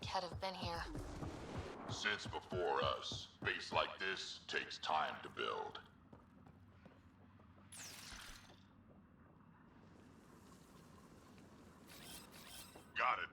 Kett have been here? Since before us, base like this takes time to build. Got it.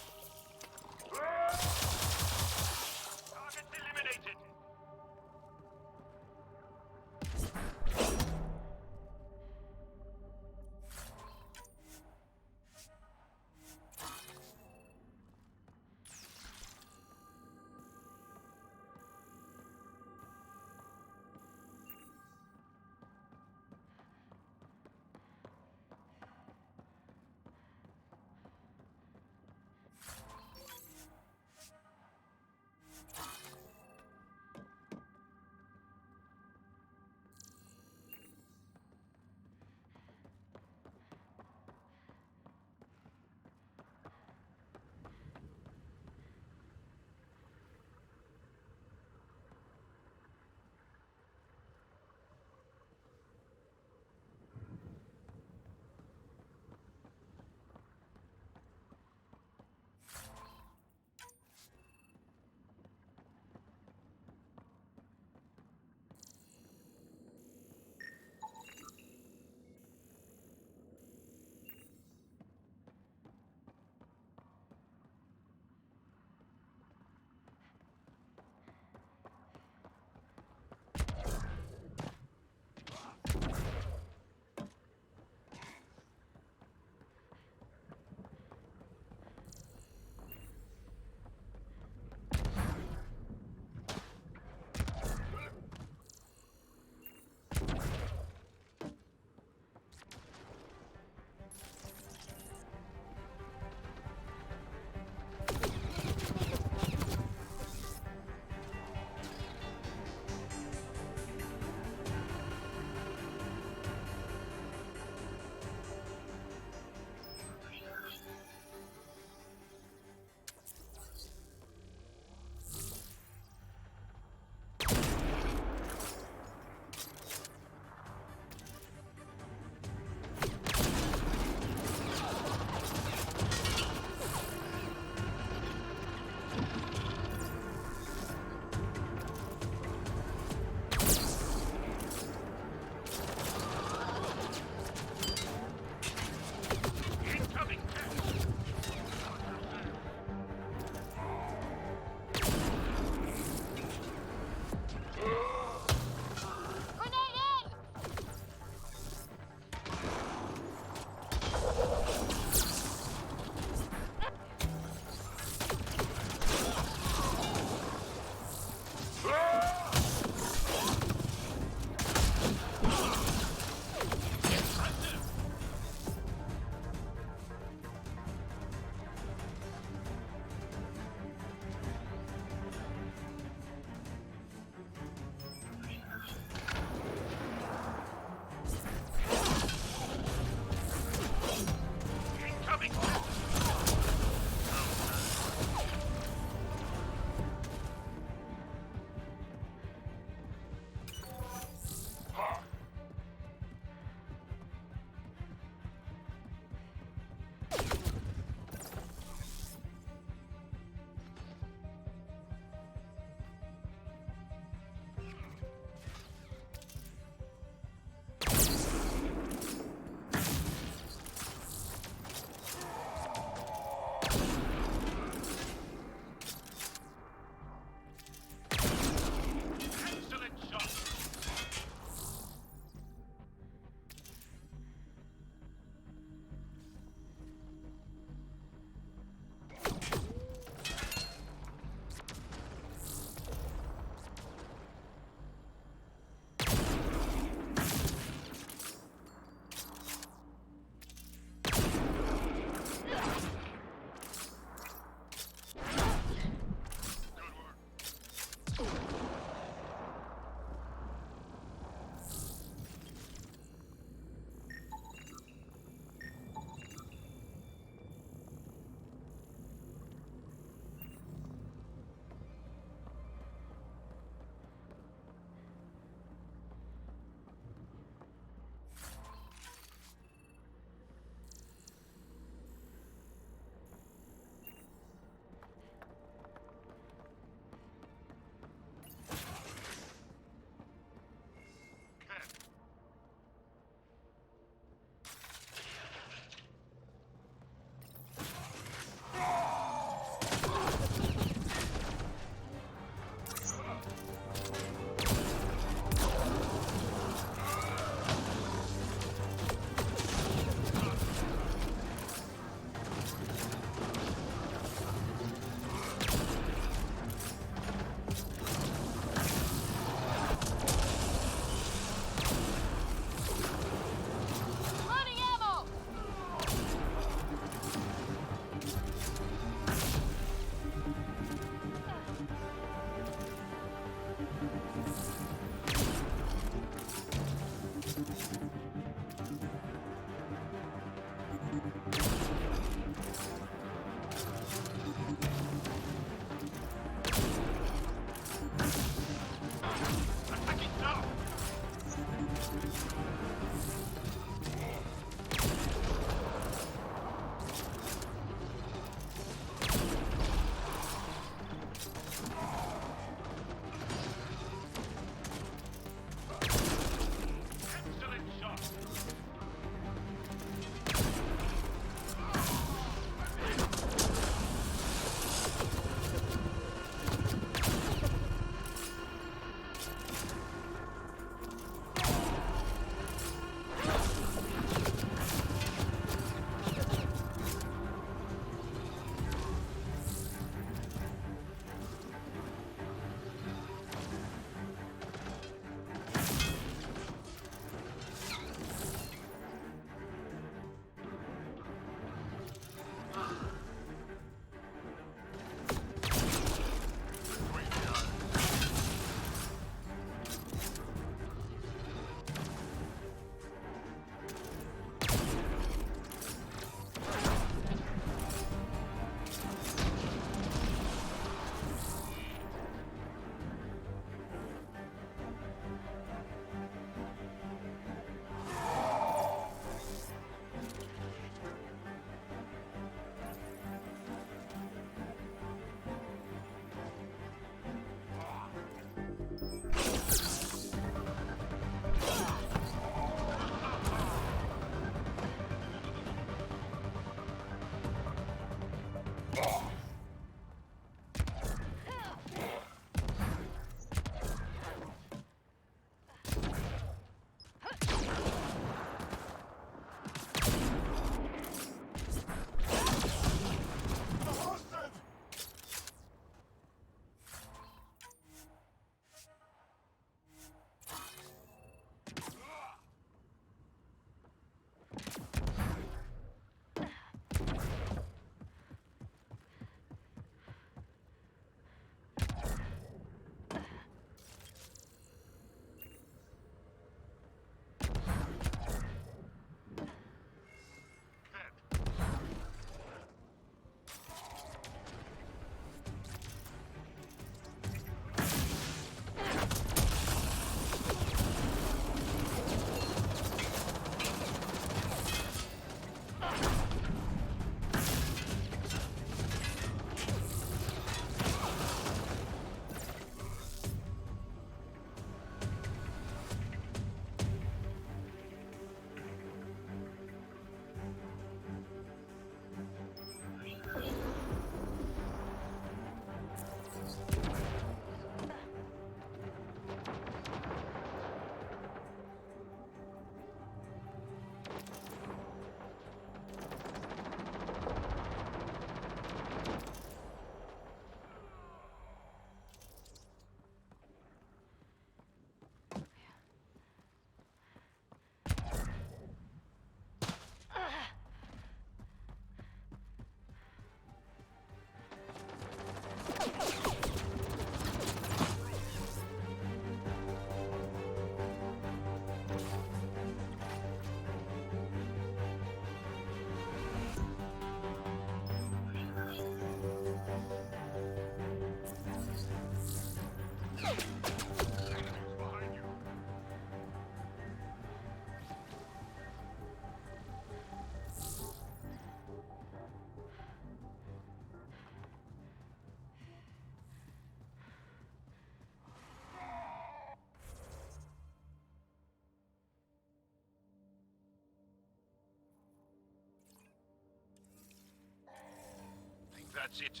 That's it.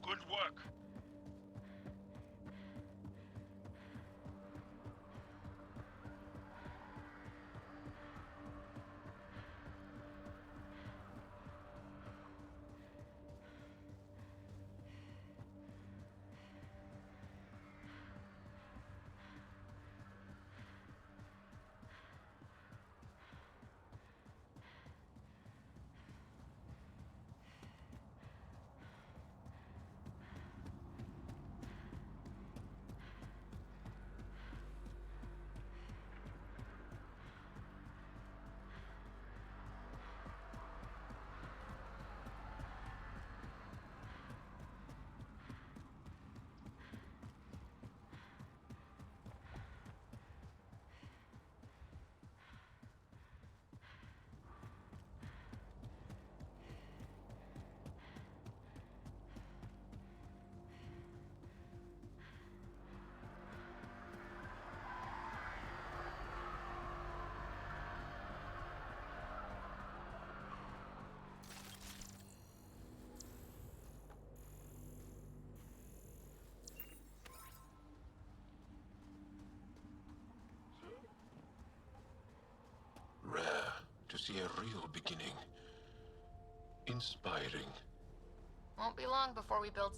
Good work. Rare to see a real beginning. Inspiring. Won't be long before we build...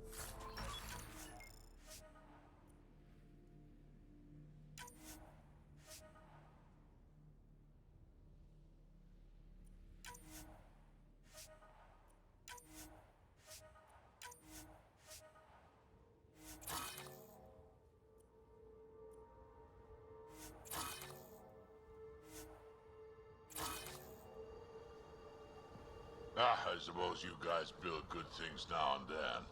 I suppose you guys build good things now and then.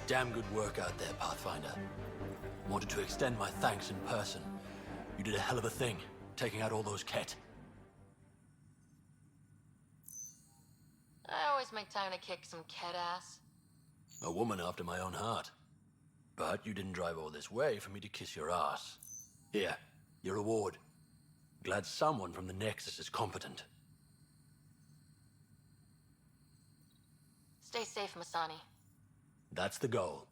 Damn good work out there, Pathfinder. Wanted to extend my thanks in person. You did a hell of a thing, taking out all those Ket. I always make time to kick some Ket ass. A woman after my own heart. But you didn't drive all this way for me to kiss your ass. Here, your reward. Glad someone from the Nexus is competent. Stay safe, Masani. That's the goal.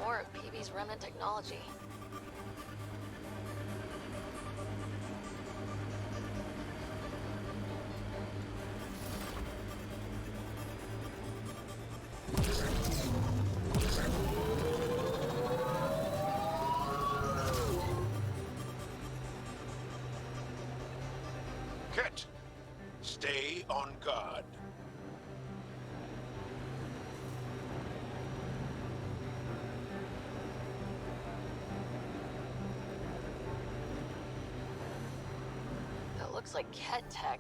More of PB's remnant technology. Kit, stay on guard. That looks like Ket tech.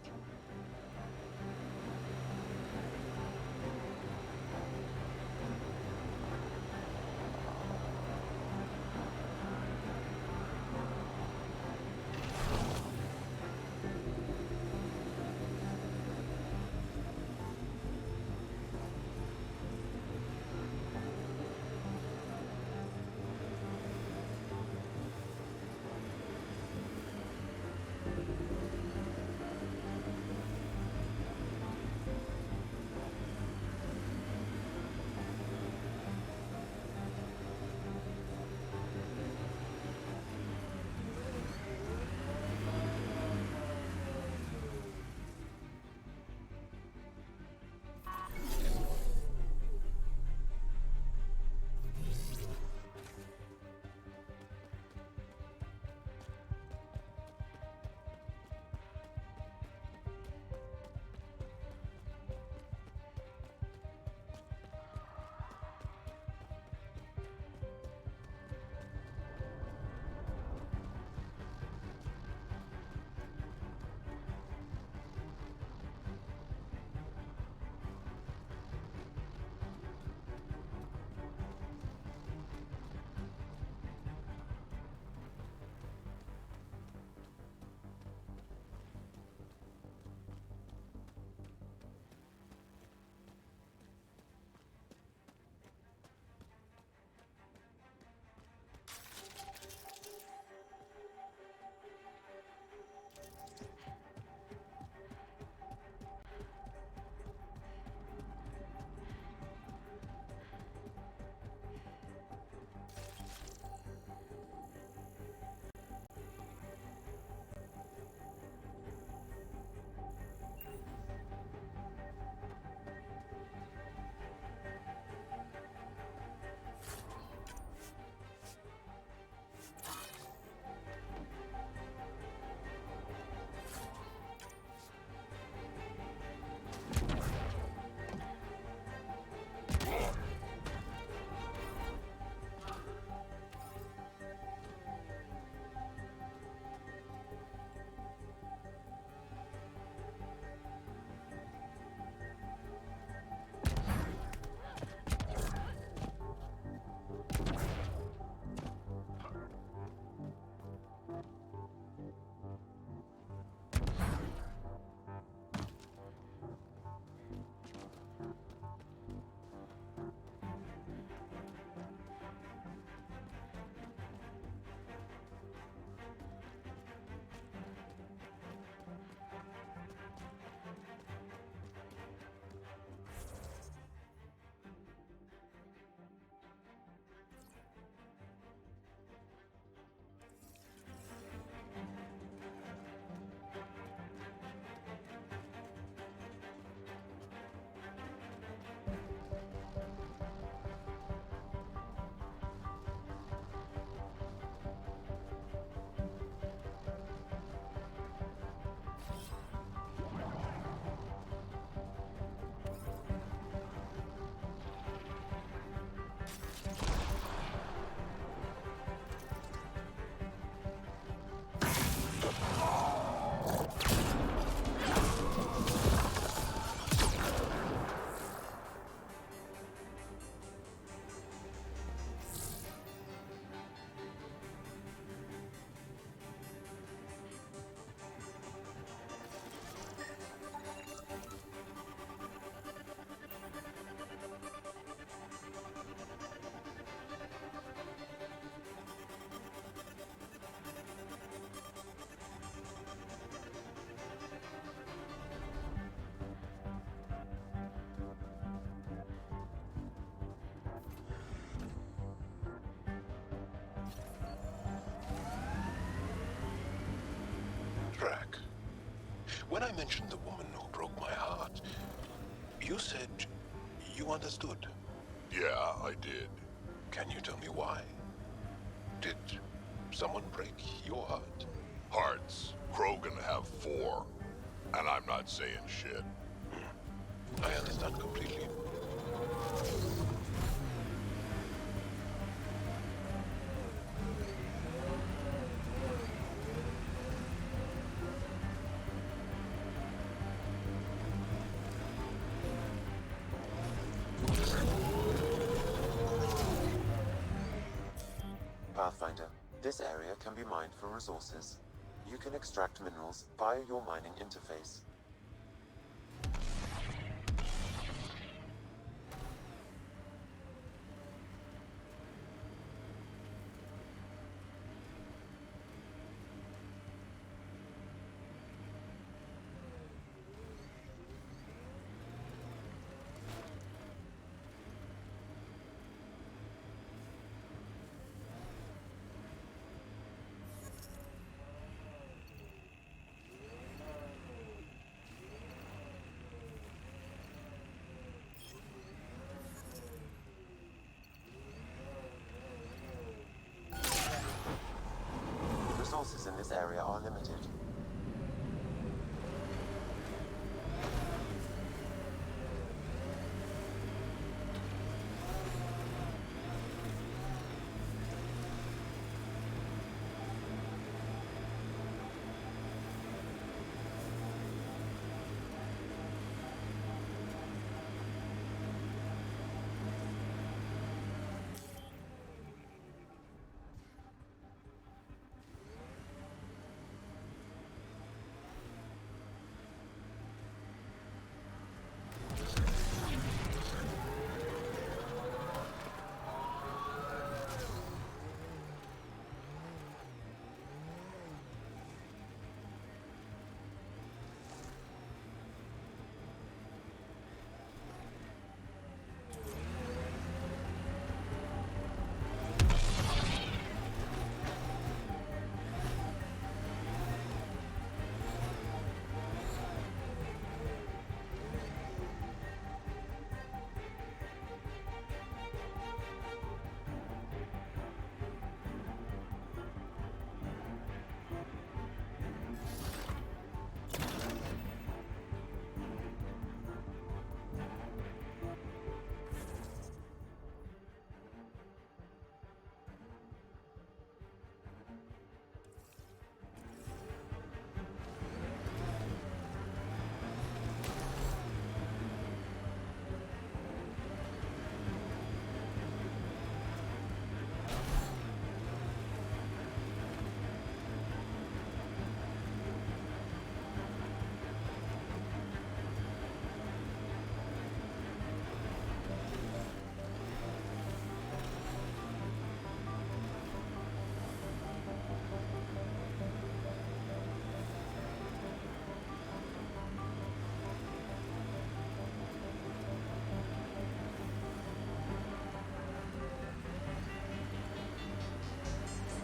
When I mentioned the woman who broke my heart, you said you understood. Yeah, I did. Can you tell me why? Did someone break your heart? Hearts. Krogan have 4. And I'm not saying shit. I understand completely. Pathfinder, this area can be mined for resources. You can extract minerals via your mining interface. Resources in this area are limited.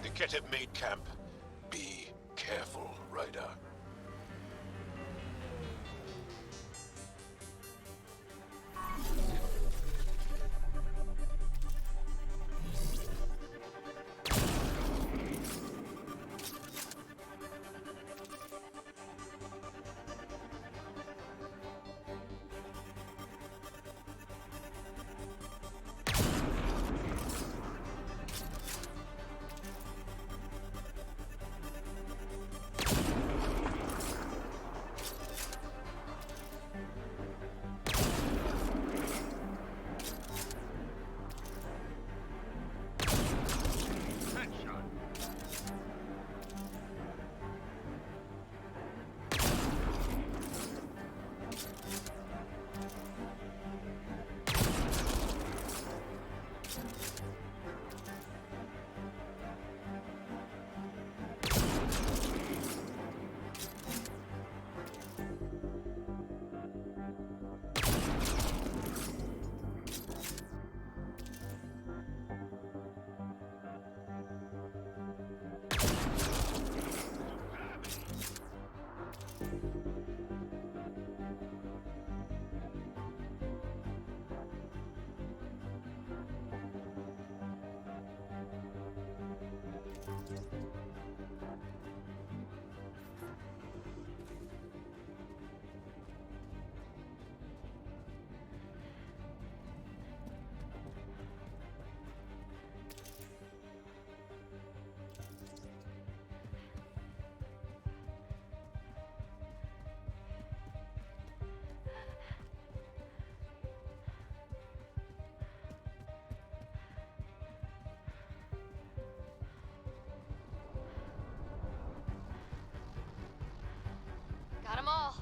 The Keteb made camp. Be careful, Ryder. Got 'em all.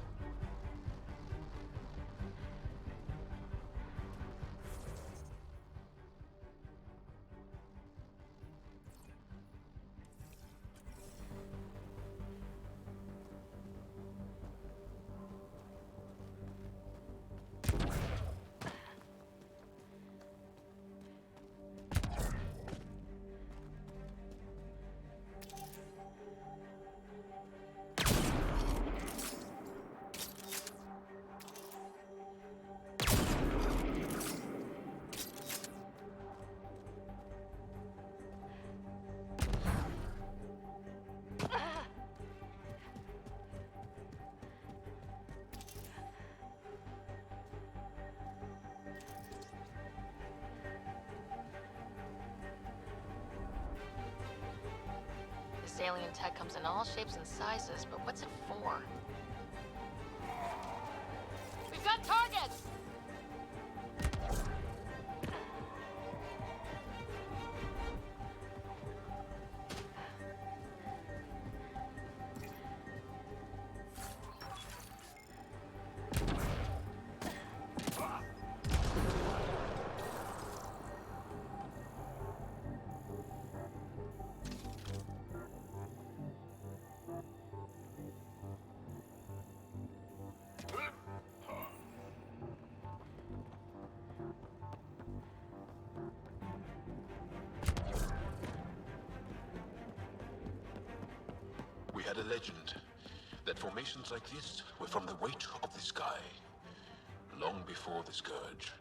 This alien tech comes in all shapes and sizes, but what's it for? We've got targets! We had a legend that formations like this were from the weight of the sky, long before the Scourge.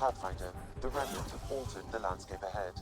Pathfinder, the Remnant have altered the landscape ahead.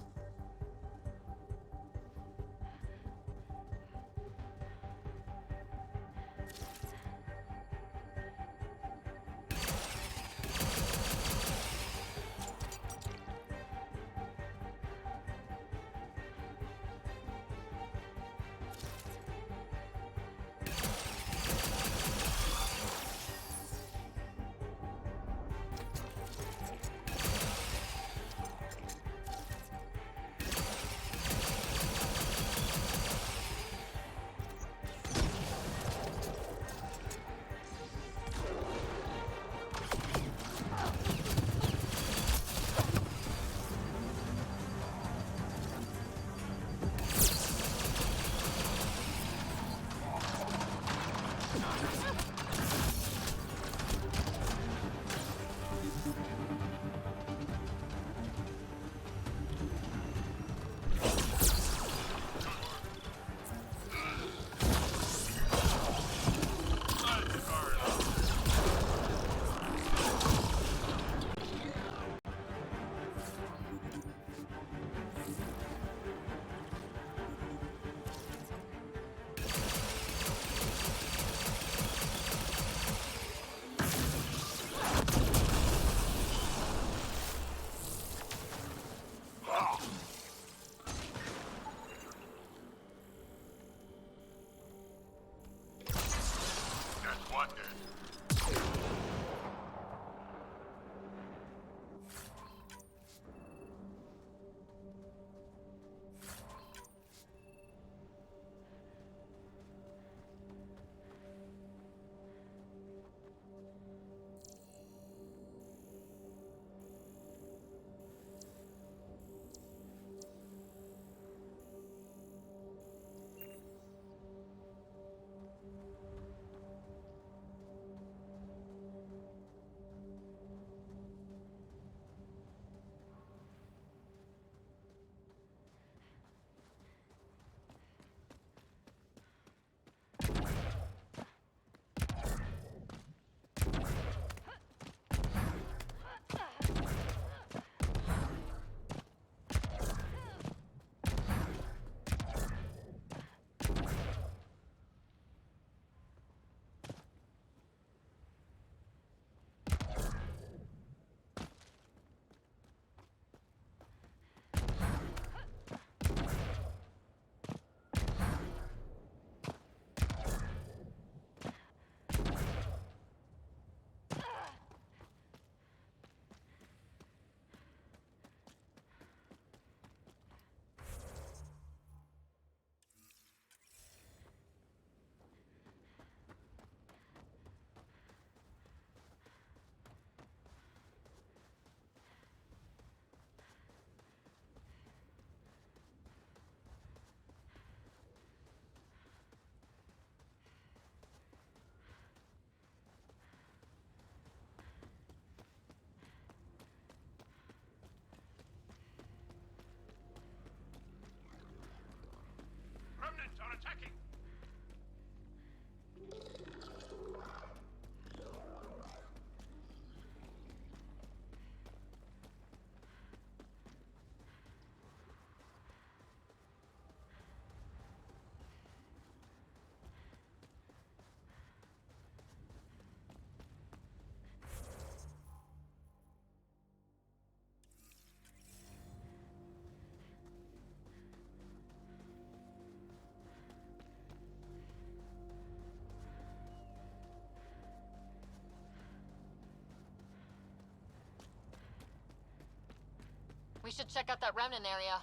We should check out that remnant area.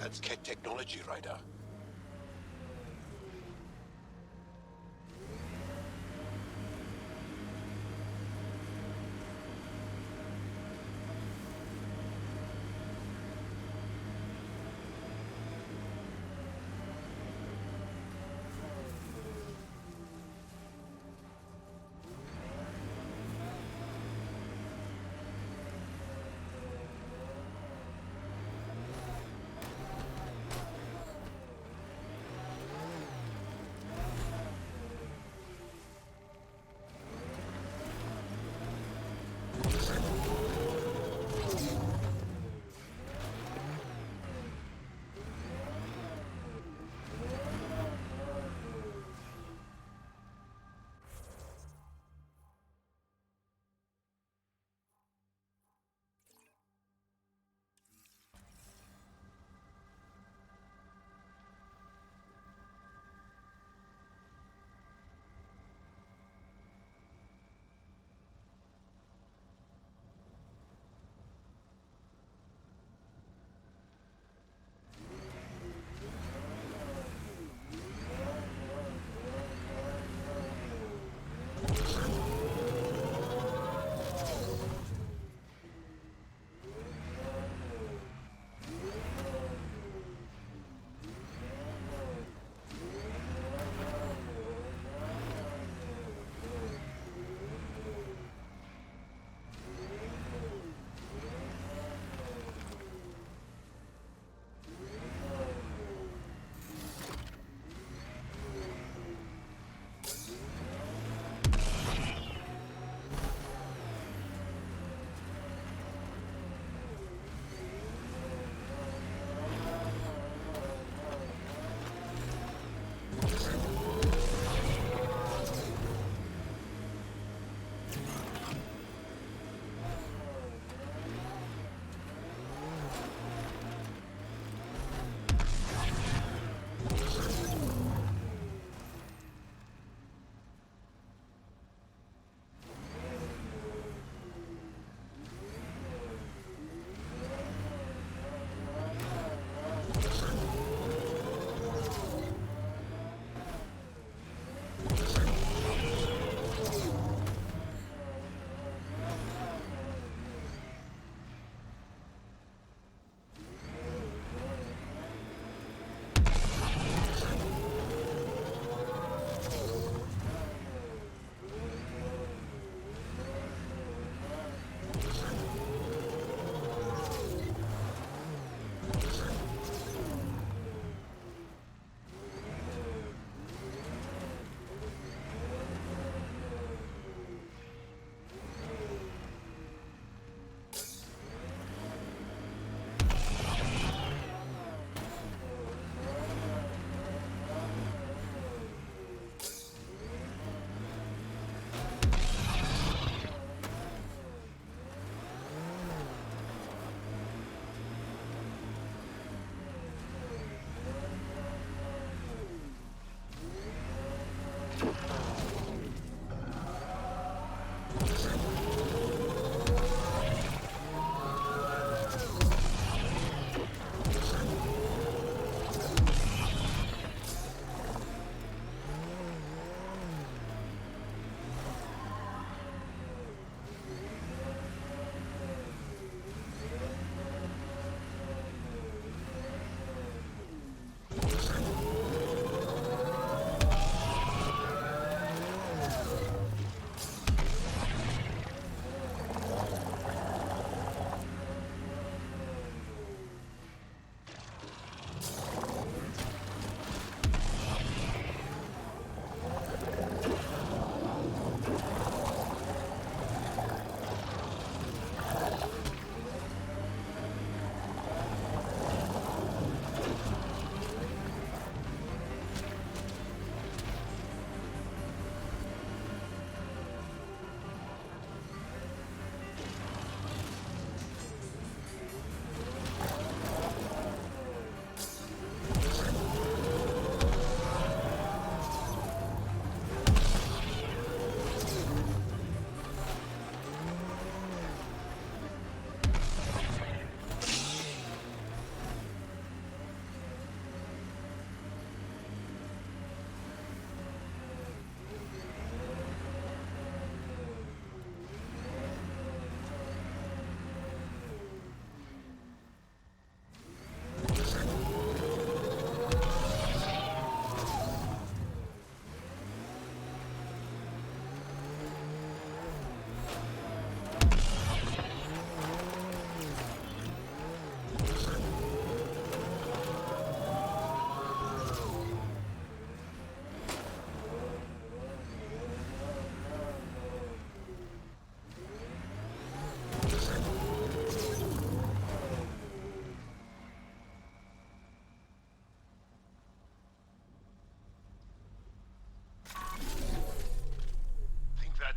That's Kett technology, Ryder.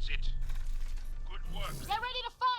That's it. Good work. Get ready to fight!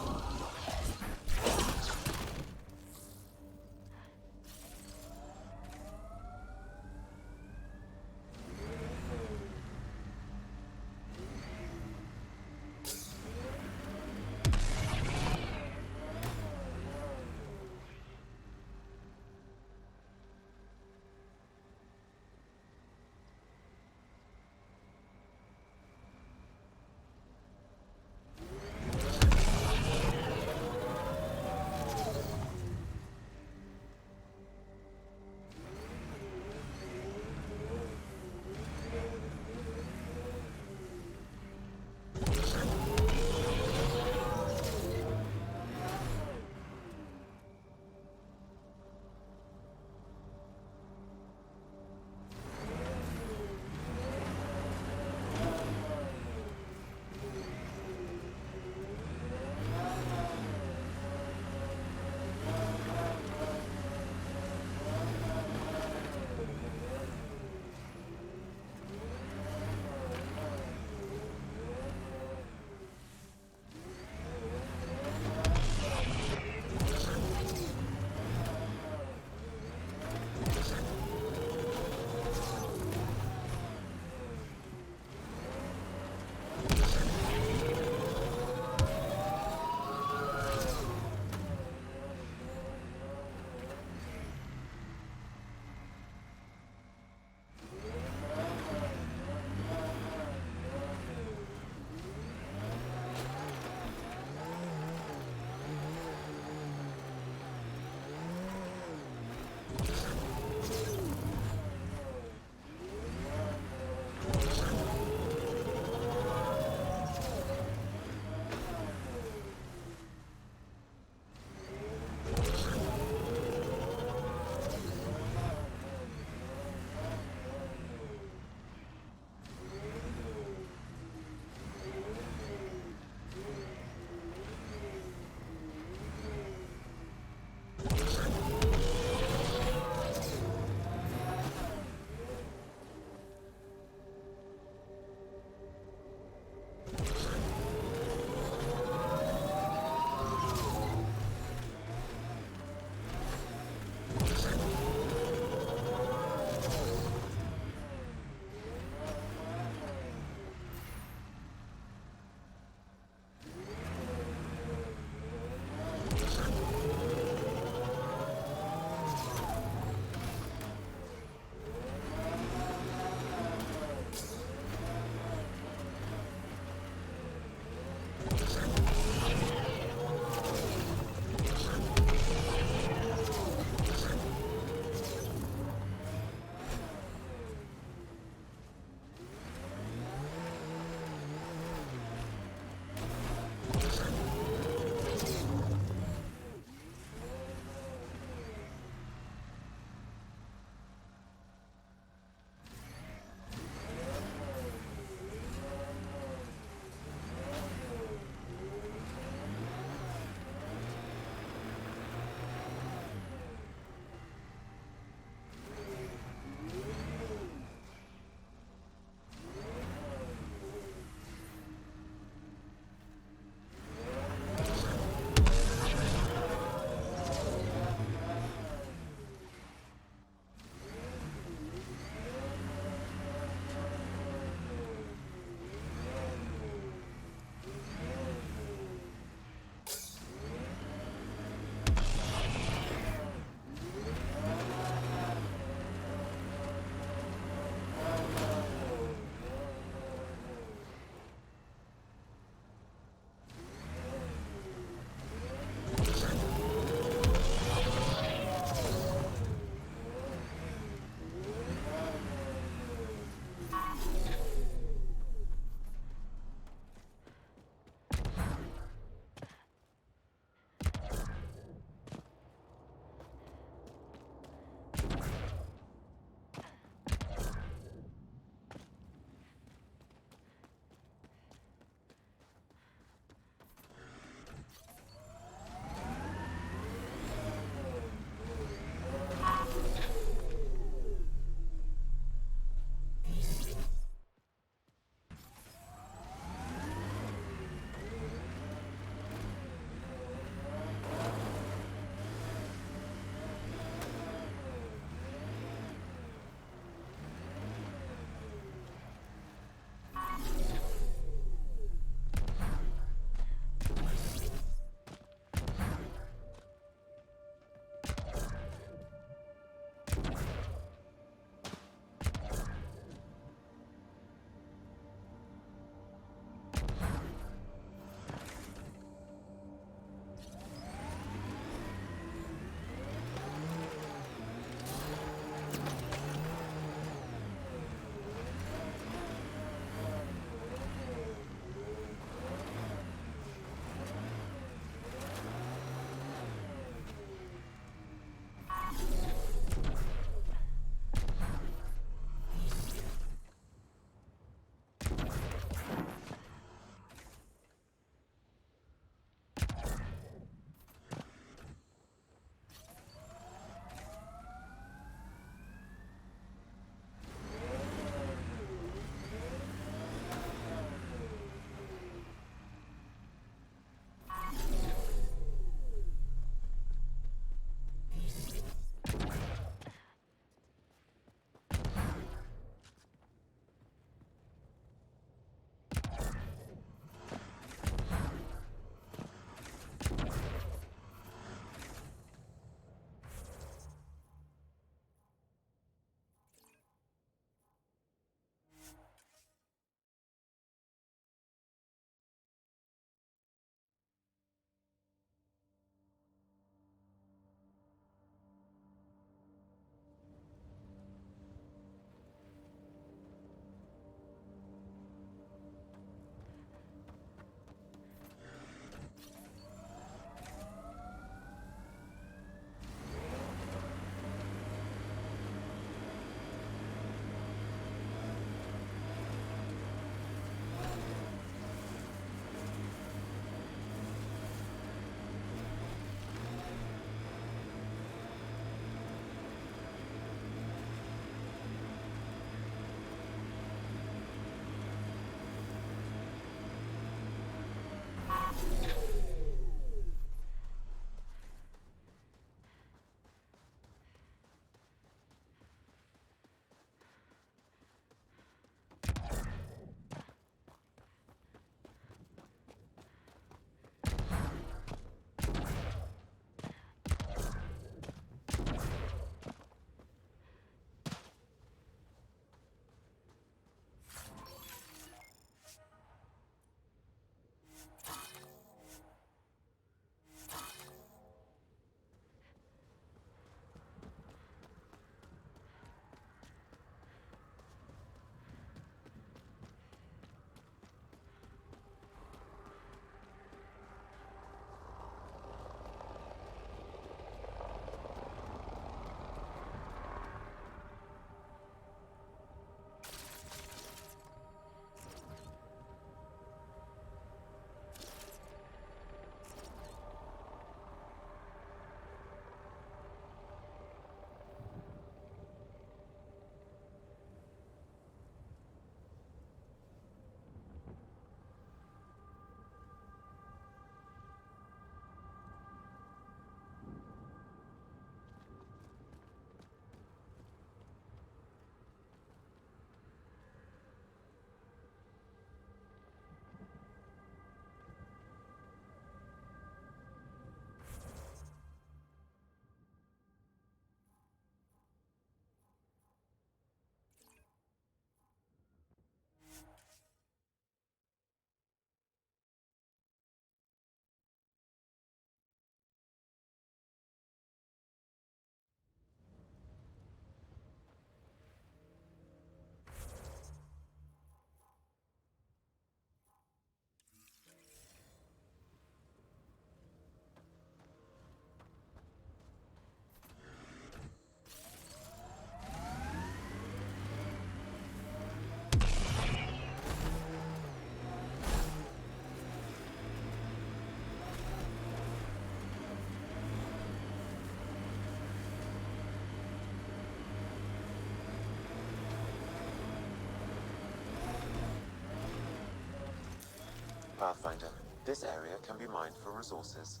Pathfinder, this area can be mined for resources.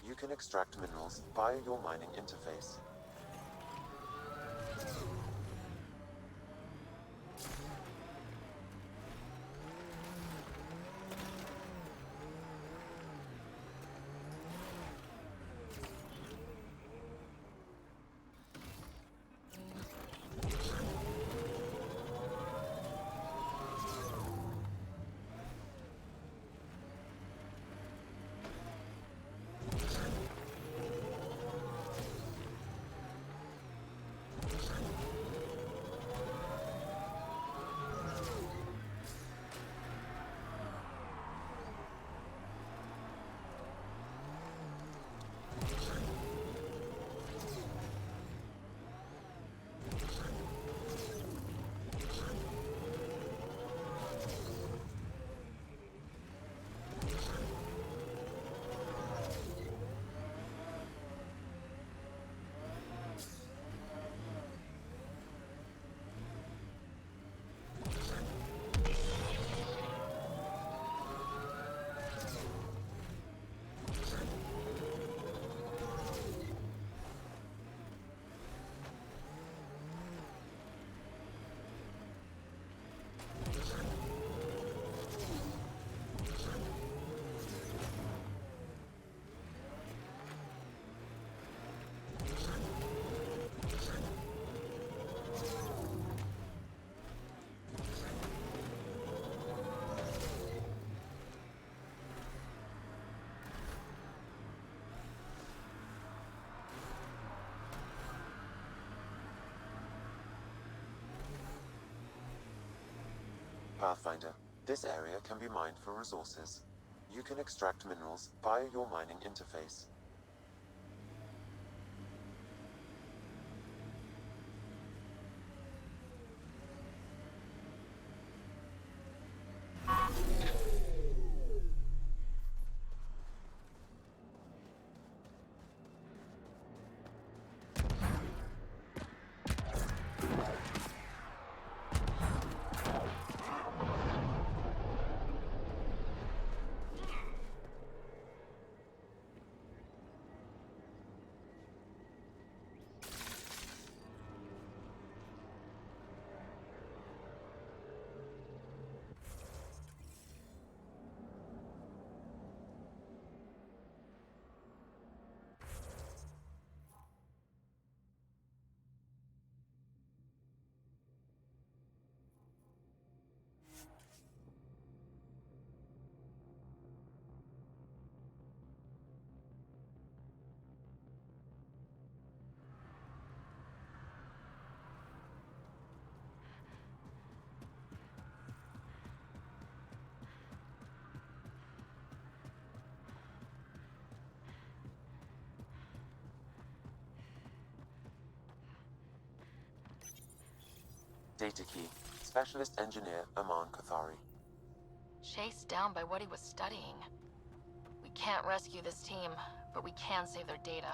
You can extract minerals via your mining interface. Pathfinder, this area can be mined for resources. You can extract minerals via your mining interface. Data key. Specialist Engineer Aman Kathari. Chased down by what he was studying. We can't rescue this team, but we can save their data.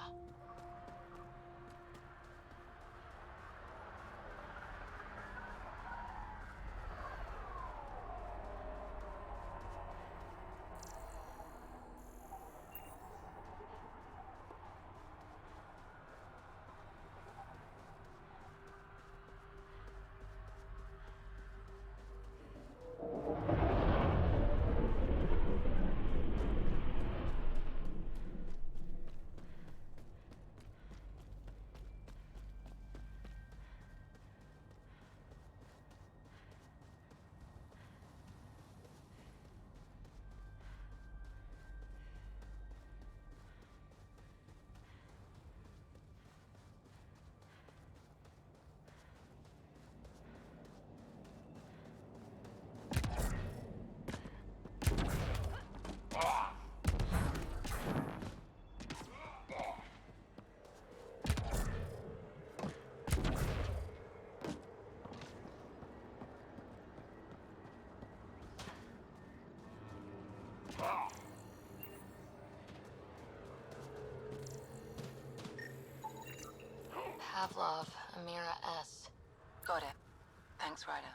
Pavlov, Amira S. Got it. Thanks, Ryder.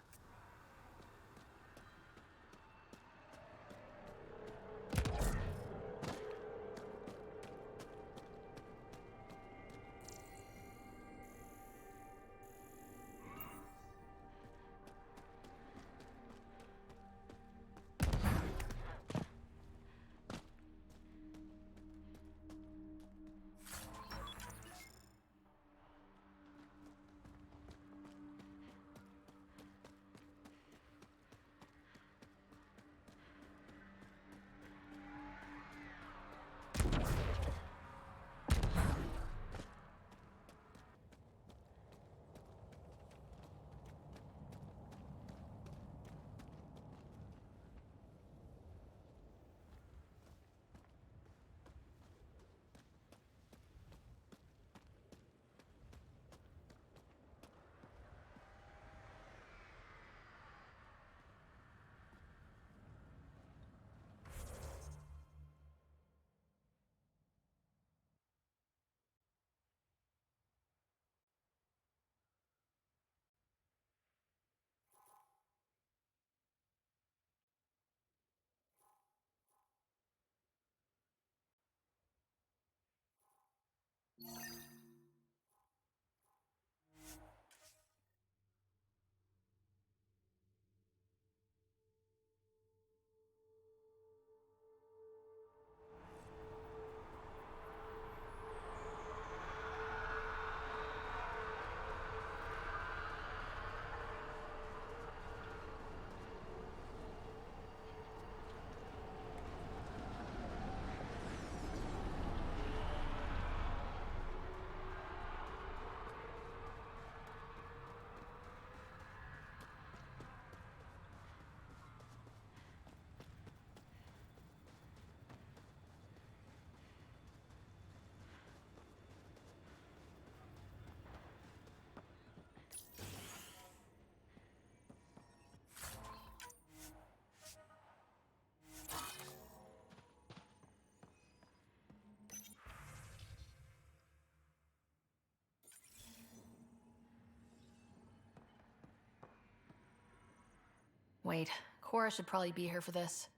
Wait, Cora should probably be here for this.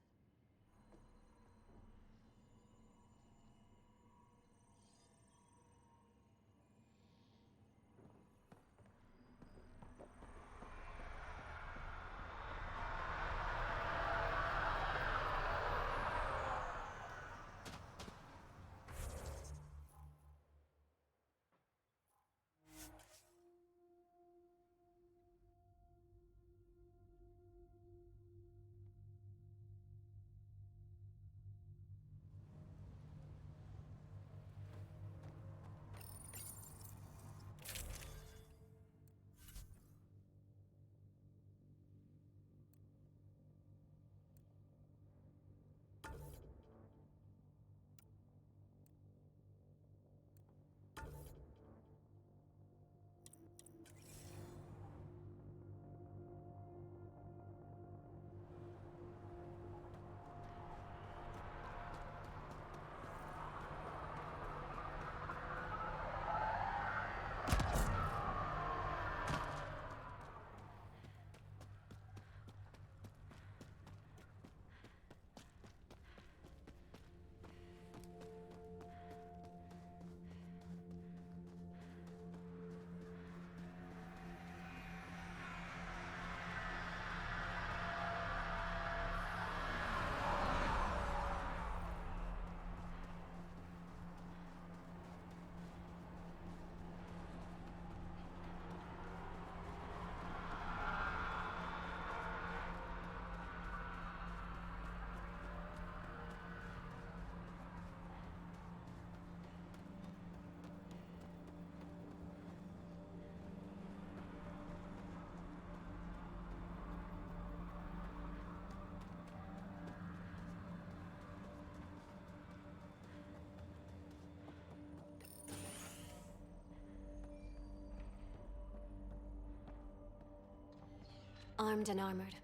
Armed and armored.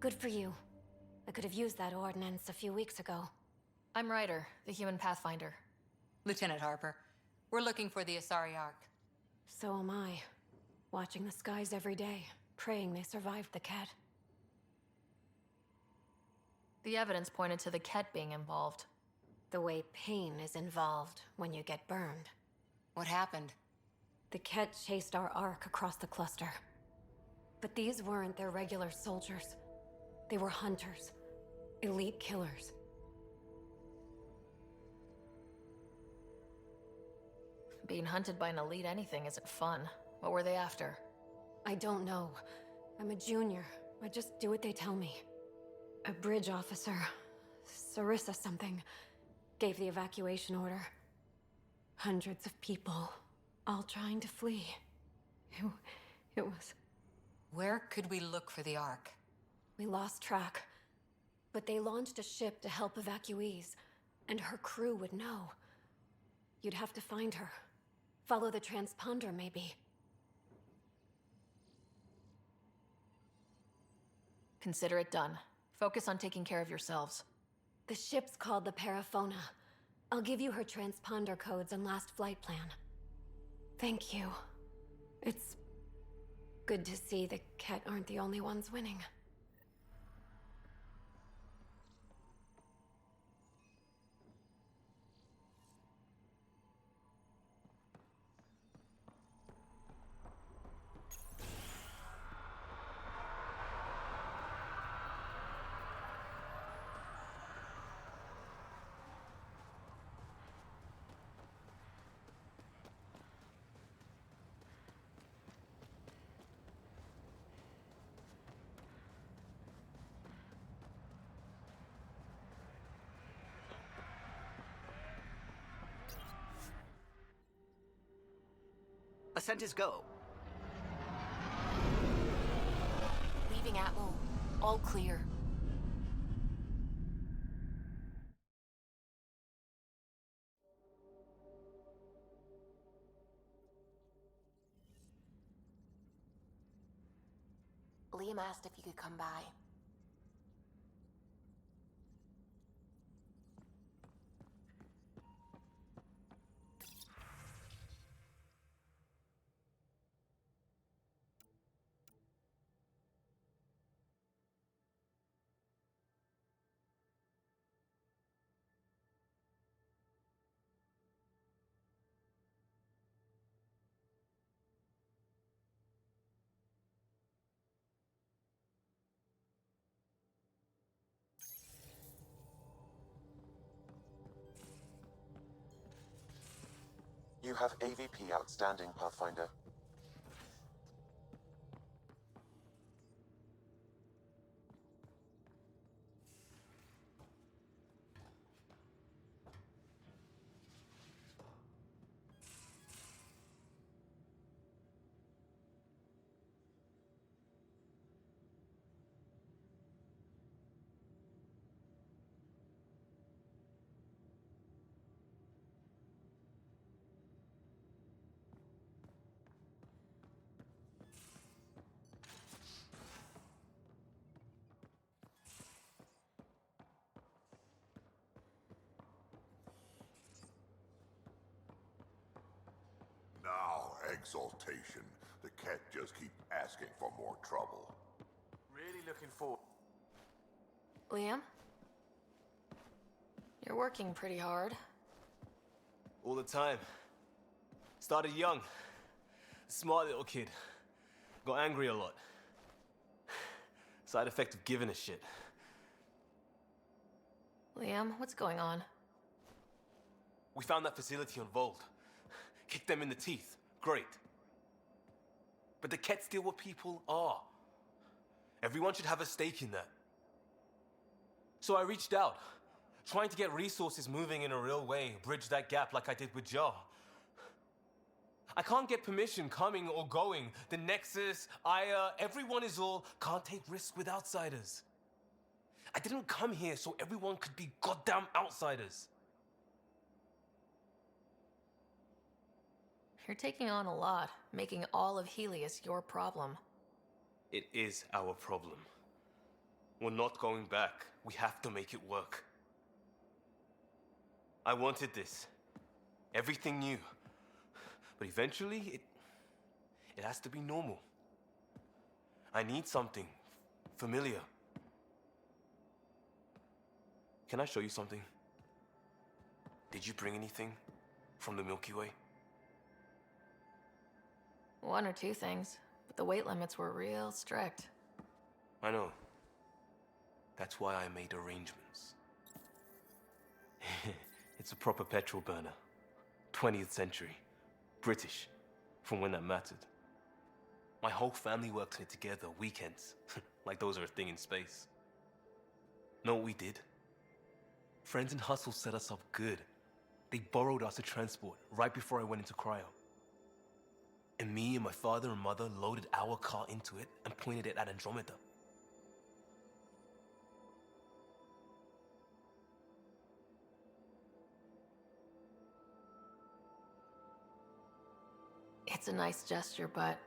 Good for you. I could have used that ordnance a few weeks ago. I'm Ryder, the human pathfinder. Lieutenant Harper, we're looking for the Asari Ark. So am I. Watching the skies every day, praying they survived the Ket. The evidence pointed to the Ket being involved. The way pain is involved when you get burned. What happened? The Ket chased our Ark across the cluster. But these weren't their regular soldiers. They were hunters. Elite killers. Being hunted by an elite anything isn't fun. What were they after? I don't know. I'm a junior. I just do what they tell me. A bridge officer, Sarissa something, gave the evacuation order. Hundreds of people, all trying to flee. It was... Where could we look for the Ark? We lost track. But they launched a ship to help evacuees, and her crew would know. You'd have to find her. Follow the transponder, maybe. Consider it done. Focus on taking care of yourselves. The ship's called the Paraphona. I'll give you her transponder codes and last flight plan. Thank you. It's good to see the Ket aren't the only ones winning. Ascent is go. Leaving Atmo. All clear. Liam asked if you could come by. You have AVP outstanding, Pathfinder. Now, exaltation. The cat just keep asking for more trouble. Really looking forward. Liam? You're working pretty hard. All the time. Started young. Smart little kid. Got angry a lot. Side effect of giving a shit. Liam, what's going on? We found that facility on Vold. Kicked them in the teeth. Great. But the Ket's still what people are. Everyone should have a stake in that. So I reached out, trying to get resources moving in a real way, bridge that gap like I did with Jar. I can't get permission coming or going. The Nexus, Aya, everyone is all can't take risks with outsiders. I didn't come here so everyone could be goddamn outsiders. You're taking on a lot, making all of Helios your problem. It is our problem. We're not going back. We have to make it work. I wanted this. Everything new. But eventually, it has to be normal. I need something familiar. Can I show you something? Did you bring anything from the Milky Way? One or two things, but the weight limits were real strict. I know. That's why I made arrangements. It's a proper petrol burner. 20th century. British. From when that mattered. My whole family worked on it together, weekends. Like those are a thing in space. Know what we did? Friends in Hustle set us up good. They borrowed us a transport right before I went into cryo. And me and my father and mother loaded our car into it and pointed it at Andromeda. It's a nice gesture, but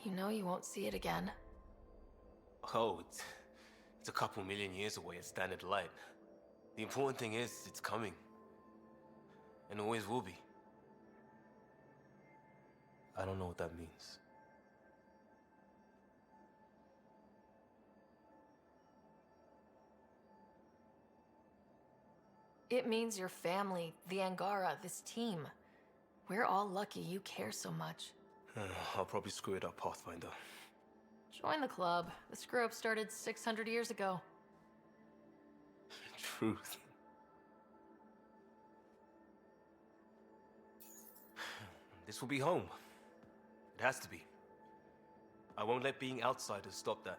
you know you won't see it again. Oh, it's a couple million years away at standard light. The important thing is it's coming. And always will be. I don't know what that means. It means your family, the Angara, this team. We're all lucky you care so much. I'll probably screw it up, Pathfinder. Join the club. The screw-up started 600 years ago. Truth. This will be home. It has to be. I won't let being outsiders stop that.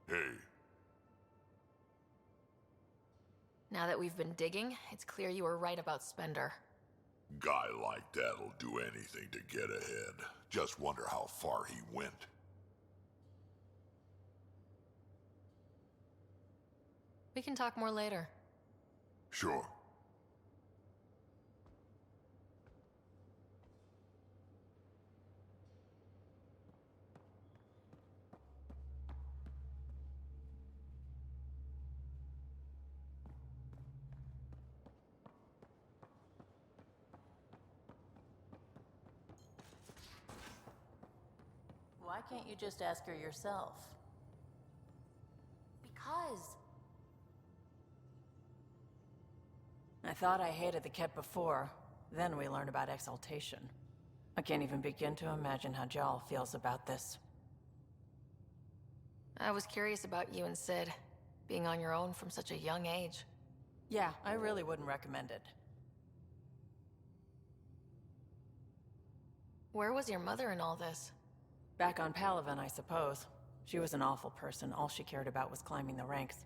Hey, Now that we've been digging, it's clear you were right about Spender. guy like that'll do anything to get ahead. Just wonder how far he went. We can talk more later. Sure. Why can't you just ask her yourself? Because. I thought I hated the Ket before. Then we learned about exaltation. I can't even begin to imagine how Jal feels about this. I was curious about you and Sid, being on your own from such a young age. Yeah, I really wouldn't recommend it. Where was your mother in all this? Back on Palaven, I suppose. She was an awful person. All she cared about was climbing the ranks.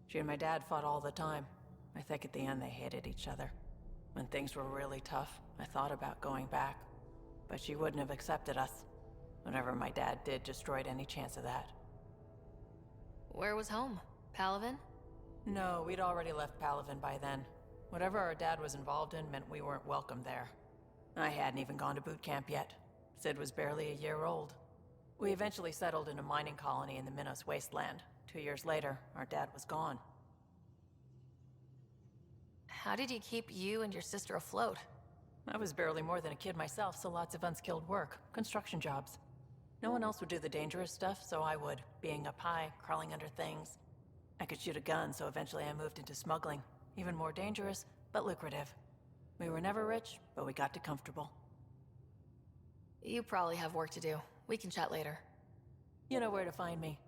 She and my dad fought all the time. I think at the end they hated each other. When things were really tough, I thought about going back. But she wouldn't have accepted us. Whatever my dad did destroyed any chance of that. Where was home? Palaven? No, we'd already left Palaven by then. Whatever our dad was involved in meant we weren't welcome there. I hadn't even gone to boot camp yet. Sid was barely a year old. We eventually settled in a mining colony in the Minos wasteland. 2 years later, our dad was gone. How did he keep you and your sister afloat? I was barely more than a kid myself, so lots of unskilled work. Construction jobs. No one else would do the dangerous stuff, so I would. Being up high, crawling under things. I could shoot a gun, so eventually I moved into smuggling. Even more dangerous, but lucrative. We were never rich, but we got to comfortable. You probably have work to do. We can chat later. You know where to find me.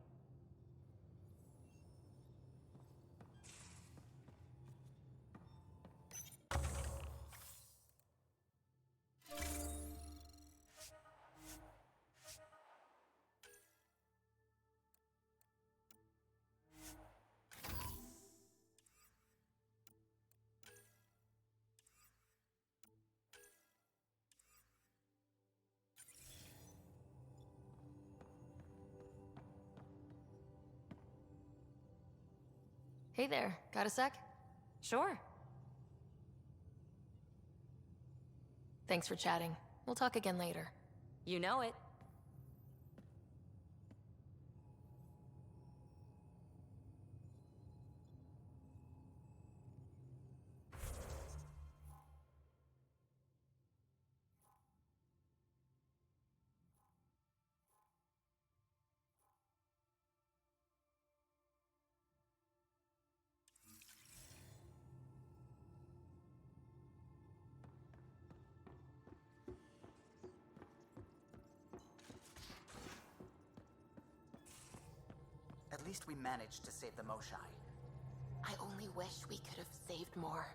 Hey there, got a sec? Sure. Thanks for chatting. We'll talk again later. You know it. At least we managed to save the Moshai. I only wish we could have saved more.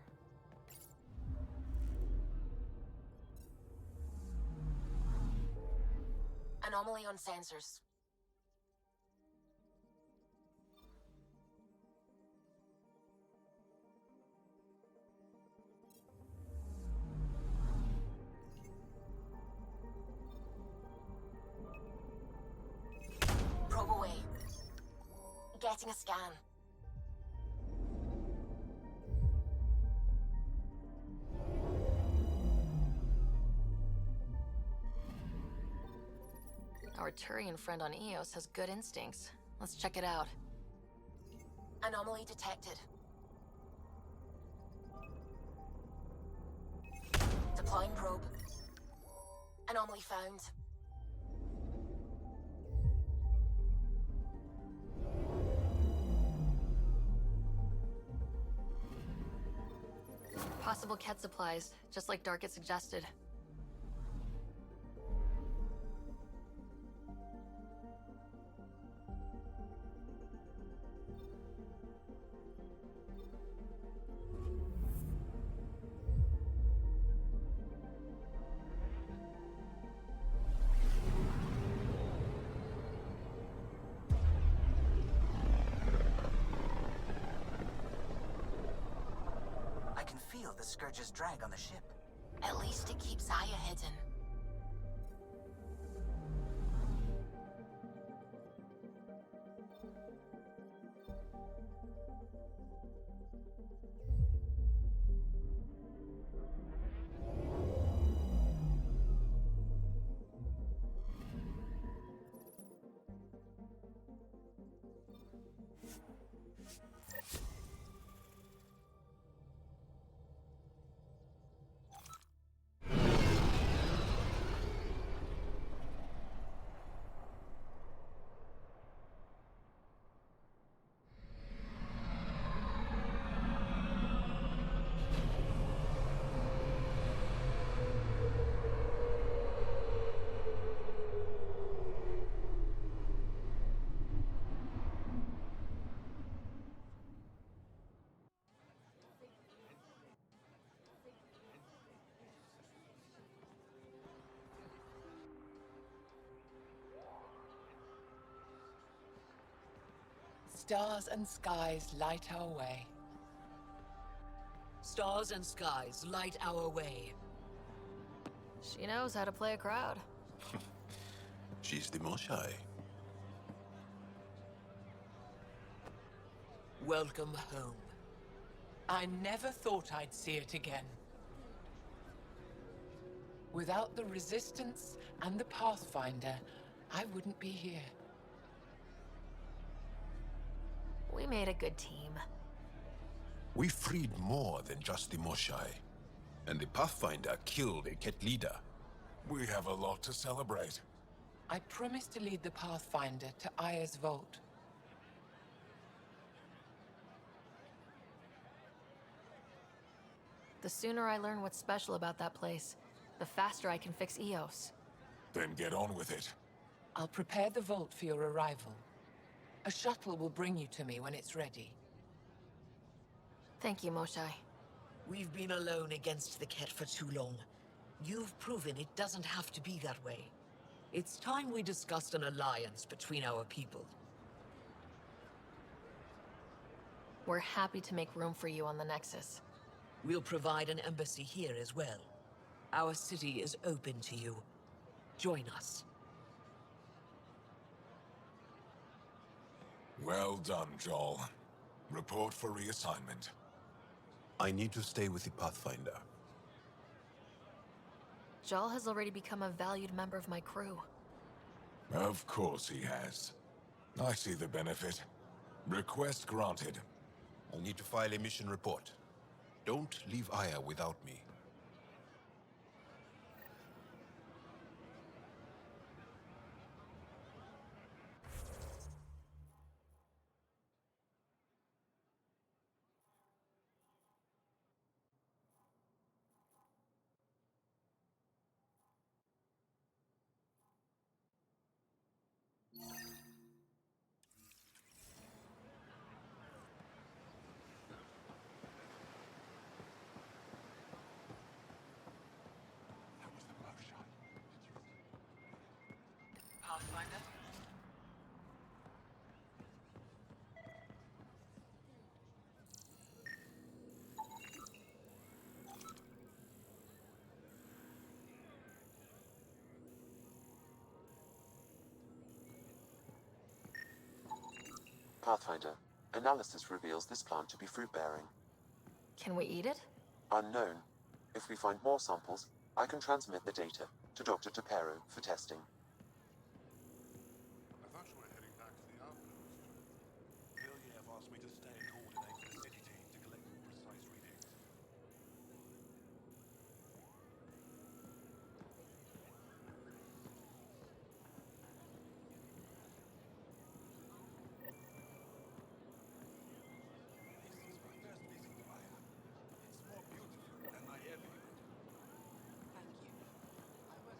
Anomaly on sensors. Probe away. Getting a scan. Our Turian friend on Eos has good instincts. Let's check it out. Anomaly detected. Deploying probe. Anomaly found. Possible Ket supplies, just like Dark had suggested. I can feel the Scourge's drag on the ship. At least it keeps Aya hidden. Stars and skies light our way. Stars and skies light our way. She knows how to play a crowd. She's the Moshai. Welcome home. I never thought I'd see it again. Without the Resistance and the Pathfinder, I wouldn't be here. We made a good team. We freed more than just the Moshai. And the Pathfinder killed a Ket leader. We have a lot to celebrate. I promised to lead the Pathfinder to Aya's vault. The sooner I learn what's special about that place, the faster I can fix Eos. Then get on with it. I'll prepare the vault for your arrival. A shuttle will bring you to me when it's ready. Thank you, Moshai. We've been alone against the Ket for too long. You've proven it doesn't have to be that way. It's time we discussed an alliance between our people. We're happy to make room for you on the Nexus. We'll provide an embassy here as well. Our city is open to you. Join us. Well done, Joel. Report for reassignment. I need to stay with the Pathfinder. Jal has already become a valued member of my crew. Of course he has. I see the benefit. Request granted. I'll need to file a mission report. Don't leave Aya without me. Pathfinder? Pathfinder, analysis reveals this plant to be fruit-bearing. Can we eat it? Unknown. If we find more samples, I can transmit the data to Dr. Tapero for testing. I thought you were heading back to the outpost. Ilyev asked me to stay and coordinate with the city team to collect more precise readings. This is my first visit to Aya. It's more beautiful than I ever imagined. Thank you. I was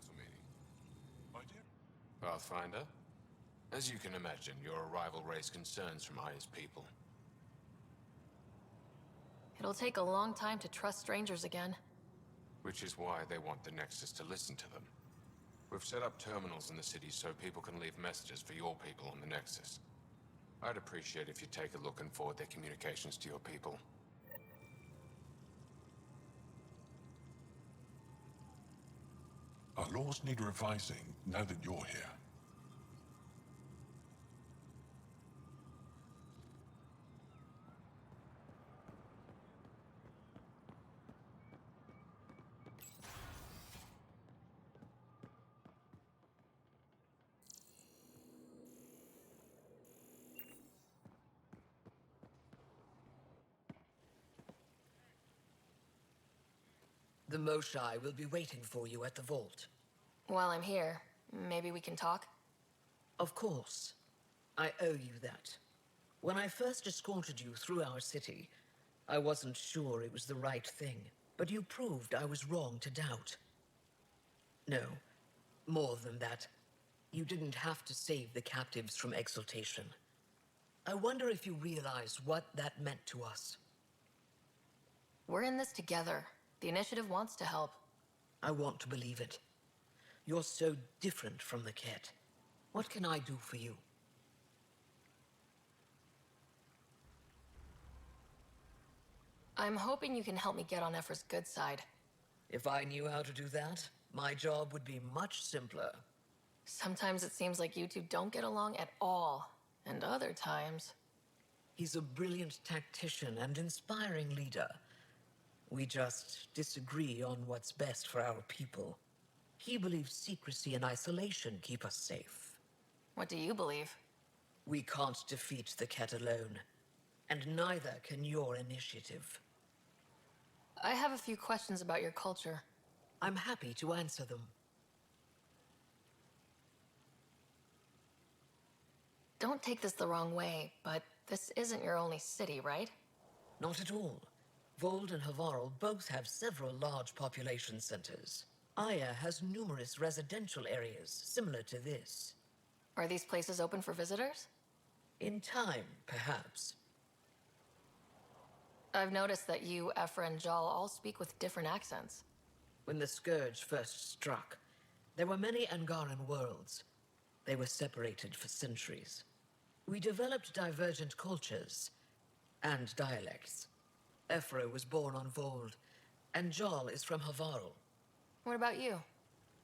council meeting? My dear? Pathfinder? As you can imagine, your arrival raised concerns from Aya's people. It'll take a long time to trust strangers again. Which is why they want the Nexus to listen to them. We've set up terminals in the city so people can leave messages for your people on the Nexus. I'd appreciate if you take a look and forward their communications to your people. Our laws need revising now that you're here. The Moshai will be waiting for you at the vault. While I'm here, maybe we can talk? Of course. I owe you that. When I first escorted you through our city, I wasn't sure it was the right thing, but you proved I was wrong to doubt. No, more than that. You didn't have to save the captives from exaltation. I wonder if you realize what that meant to us. We're in this together. The Initiative wants to help. I want to believe it. You're so different from the Ket. What can I do for you? I'm hoping you can help me get on Ephra's good side. If I knew how to do that, my job would be much simpler. Sometimes it seems like you two don't get along at all, and other times... He's a brilliant tactician and inspiring leader. We just disagree on what's best for our people. He believes secrecy and isolation keep us safe. What do you believe? We can't defeat the Ket alone, and neither can your initiative. I have a few questions about your culture. I'm happy to answer them. Don't take this the wrong way, but this isn't your only city, right? Not at all. Vold and Havarl both have several large population centers. Aya has numerous residential areas similar to this. Are these places open for visitors? In time, perhaps. I've noticed that you, Ephra, and Jal all speak with different accents. When the Scourge first struck, there were many Angaran worlds. They were separated for centuries. We developed divergent cultures and dialects. Ephra was born on Vold, and Jal is from Havarl. What about you?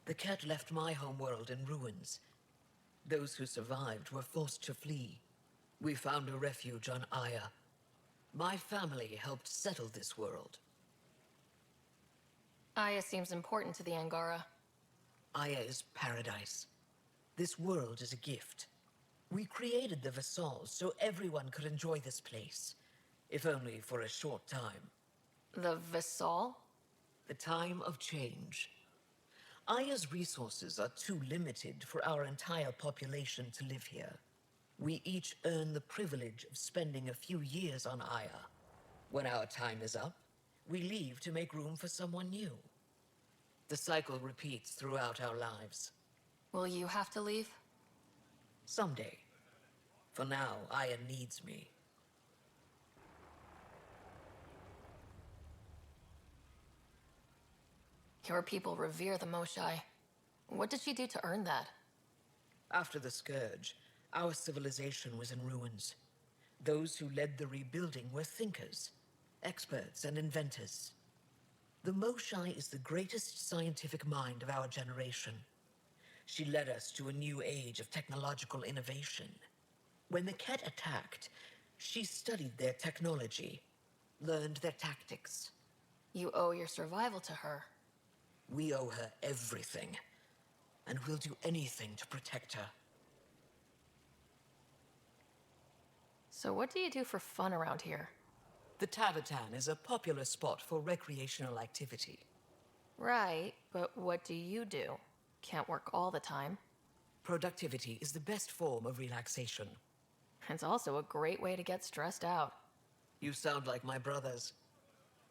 The Ket left my homeworld in ruins. Those who survived were forced to flee. We found a refuge on Aya. My family helped settle this world. Aya seems important to the Angara. Aya is paradise. This world is a gift. We created the Vassals so everyone could enjoy this place, if only for a short time. The Vassal? The time of change. Aya's resources are too limited for our entire population to live here. We each earn the privilege of spending a few years on Aya. When our time is up, we leave to make room for someone new. The cycle repeats throughout our lives. Will you have to leave? Someday. For now, Aya needs me. Your people revere the Moshai. What did she do to earn that? After the Scourge, our civilization was in ruins. Those who led the rebuilding were thinkers, experts, and inventors. The Moshai is the greatest scientific mind of our generation. She led us to a new age of technological innovation. When the Ket attacked, she studied their technology, learned their tactics. You owe your survival to her. We owe her everything, and we'll do anything to protect her. So what do you do for fun around here? The Tavatan is a popular spot for recreational activity. Right, but what do you do? Can't work all the time. Productivity is the best form of relaxation. It's also a great way to get stressed out. You sound like my brothers.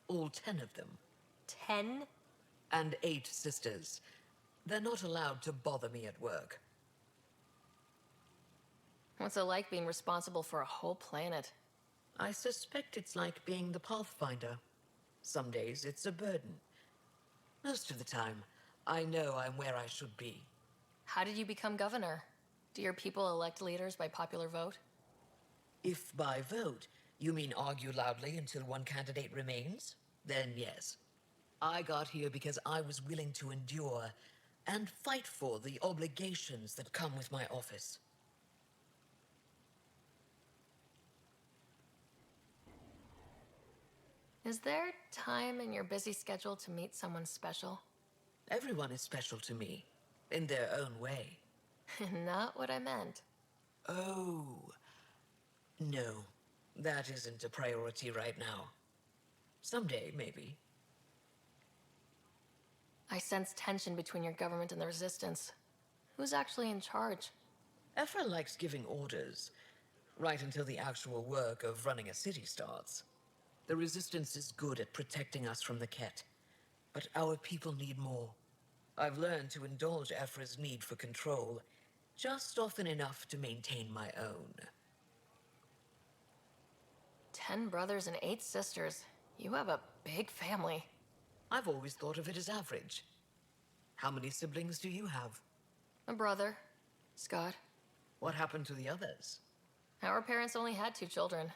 All 10 of them. 10? And 8 sisters. They're not allowed to bother me at work. What's it like being responsible for a whole planet? I suspect it's like being the Pathfinder. Some days it's a burden. Most of the time, I know I'm where I should be. How did you become governor? Do your people elect leaders by popular vote? If by vote you mean argue loudly until one candidate remains, then yes. I got here because I was willing to endure and fight for the obligations that come with my office. Is there time in your busy schedule to meet someone special? Everyone is special to me, in their own way. Not what I meant. Oh. No, that isn't a priority right now. Someday, maybe. I sense tension between your government and the Resistance. Who's actually in charge? Ephra likes giving orders, right until the actual work of running a city starts. The Resistance is good at protecting us from the Ket, but our people need more. I've learned to indulge Ephra's need for control, just often enough to maintain my own. 10 brothers and 8 sisters. You have a big family. I've always thought of it as average. How many siblings do you have? A brother, Scott. What happened to the others? Our parents only had 2 children.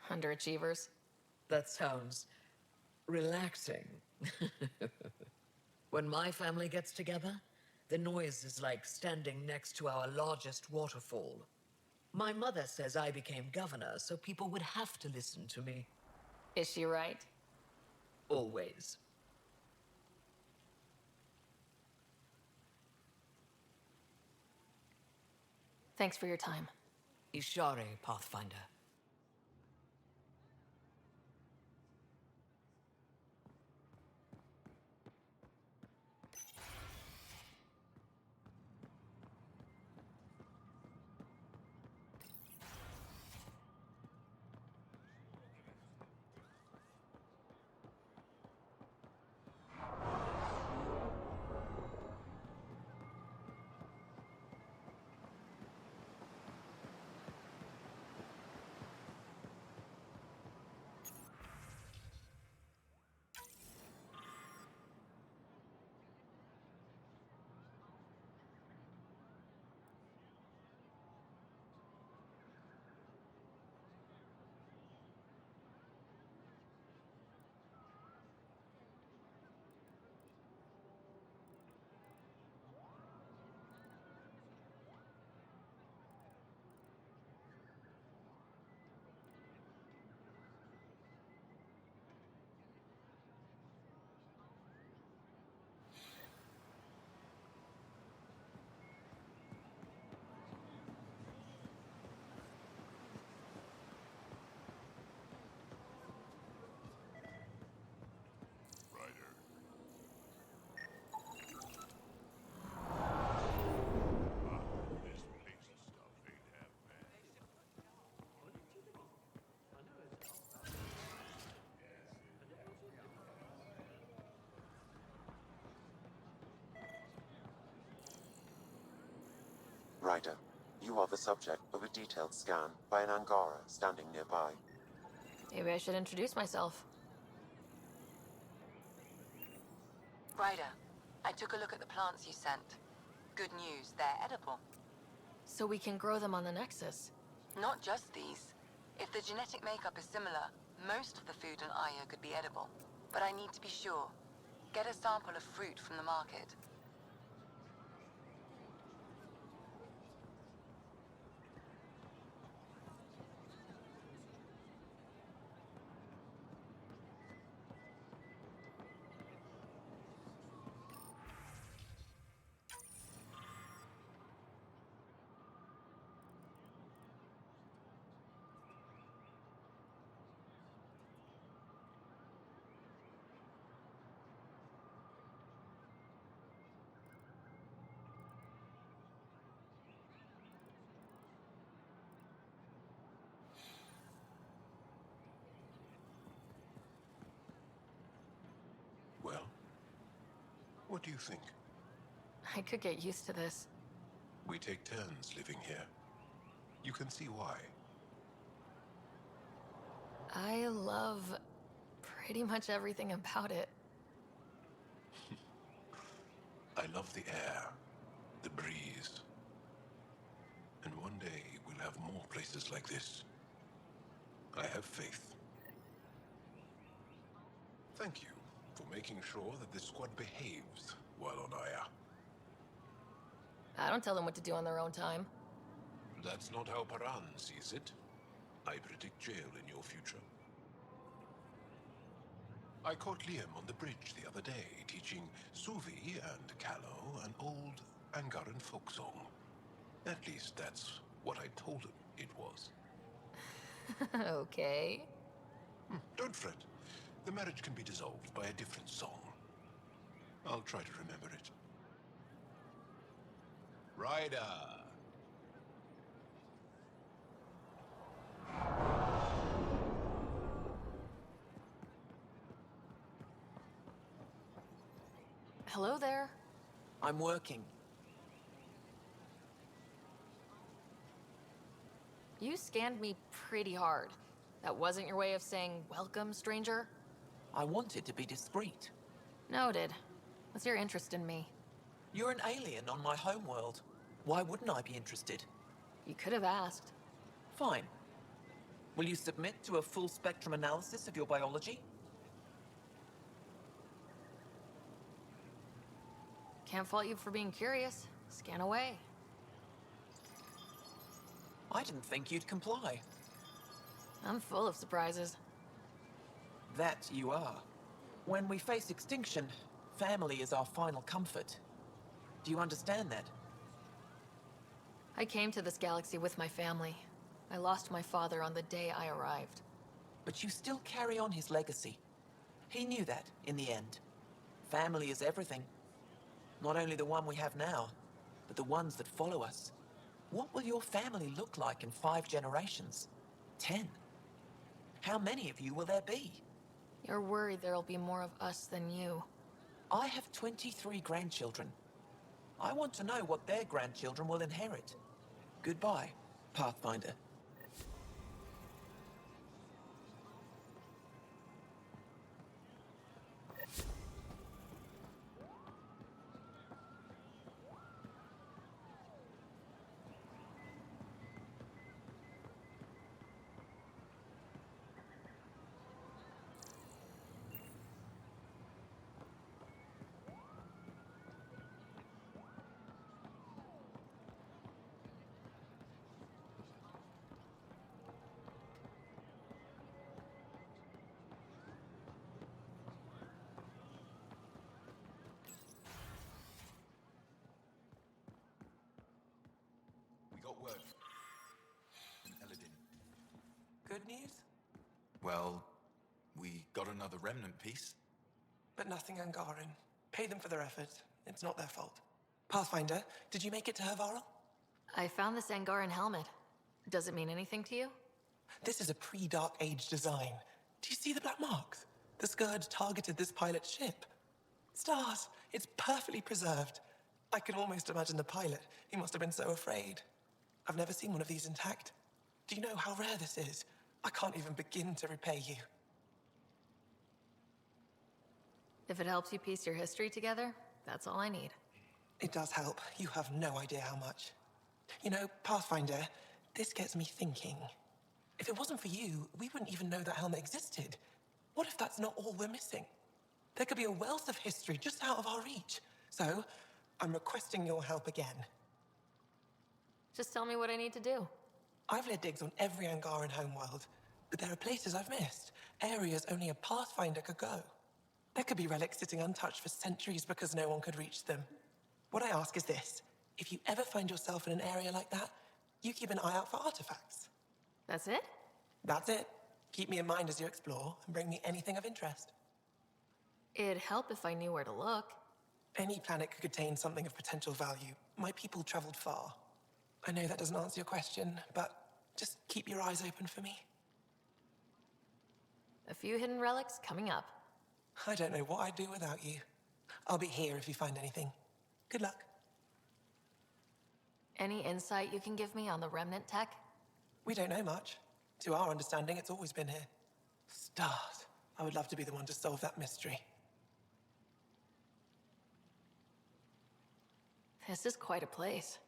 Underachievers. That sounds relaxing. When my family gets together, the noise is like standing next to our largest waterfall. My mother says I became governor so people would have to listen to me. Is she right? Always. Thanks for your time. Ishare, Pathfinder. Ryder, you are the subject of a detailed scan by an Angara standing nearby. Maybe I should introduce myself. Ryder, I took a look at the plants you sent. Good news, they're edible. So we can grow them on the Nexus? Not just these. If the genetic makeup is similar, most of the food on Aya could be edible. But I need to be sure. Get a sample of fruit from the market. Well, what do you think? I could get used to this. We take turns living here. You can see why. I love pretty much everything about it. I love the air, the breeze. And one day we'll have more places like this. I have faith. Thank you for making sure that the squad behaves while on Aya. I don't tell them what to do on their own time. That's not how Paran sees it. I predict jail in your future. I caught Liam on the bridge the other day, teaching Suvi and Callow an old Angaran folk song. At least that's what I told him it was. Okay. Don't fret. The marriage can be dissolved by a different song. I'll try to remember it. Ryder! Hello there. I'm working. You scanned me pretty hard. That wasn't your way of saying welcome, stranger? I wanted to be discreet. Noted. What's your interest in me? You're an alien on my homeworld. Why wouldn't I be interested? You could have asked. Fine. Will you submit to a full spectrum analysis of your biology? Can't fault you for being curious. Scan away. I didn't think you'd comply. I'm full of surprises. That you are. When we face extinction, family is our final comfort. Do you understand that? I came to this galaxy with my family. I lost my father on the day I arrived. But you still carry on his legacy. He knew that, in the end. Family is everything. Not only the one we have now, but the ones that follow us. What will your family look like in 5 generations? 10? How many of you will there be? You're worried there'll be more of us than you. I have 23 grandchildren. I want to know what their grandchildren will inherit. Goodbye, Pathfinder. We got word from Eladin. Good news? Well, we got another remnant piece. But nothing Angaran. Pay them for their effort. It's not their fault. Pathfinder, did you make it to Hervarl? I found this Angaran helmet. Does it mean anything to you? This is a pre-Dark Age design. Do you see the black marks? The Scourge targeted this pilot's ship. Stars, it's perfectly preserved. I can almost imagine the pilot. He must have been so afraid. I've never seen one of these intact. Do you know how rare this is? I can't even begin to repay you. If it helps you piece your history together, that's all I need. It does help. You have no idea how much. You know, Pathfinder, this gets me thinking. If it wasn't for you, we wouldn't even know that helmet existed. What if that's not all we're missing? There could be a wealth of history just out of our reach. So, I'm requesting your help again. Just tell me what I need to do. I've led digs on every Angaran homeworld, but there are places I've missed, areas only a Pathfinder could go. There could be relics sitting untouched for centuries because no one could reach them. What I ask is this: if you ever find yourself in an area like that, you keep an eye out for artifacts. That's it? That's it. Keep me in mind as you explore, and bring me anything of interest. It'd help if I knew where to look. Any planet could contain something of potential value. My people traveled far. I know that doesn't answer your question, but just keep your eyes open for me. A few hidden relics coming up. I don't know what I'd do without you. I'll be here if you find anything. Good luck. Any insight you can give me on the remnant tech? We don't know much. To our understanding, it's always been here. Stars. I would love to be the one to solve that mystery. This is quite a place.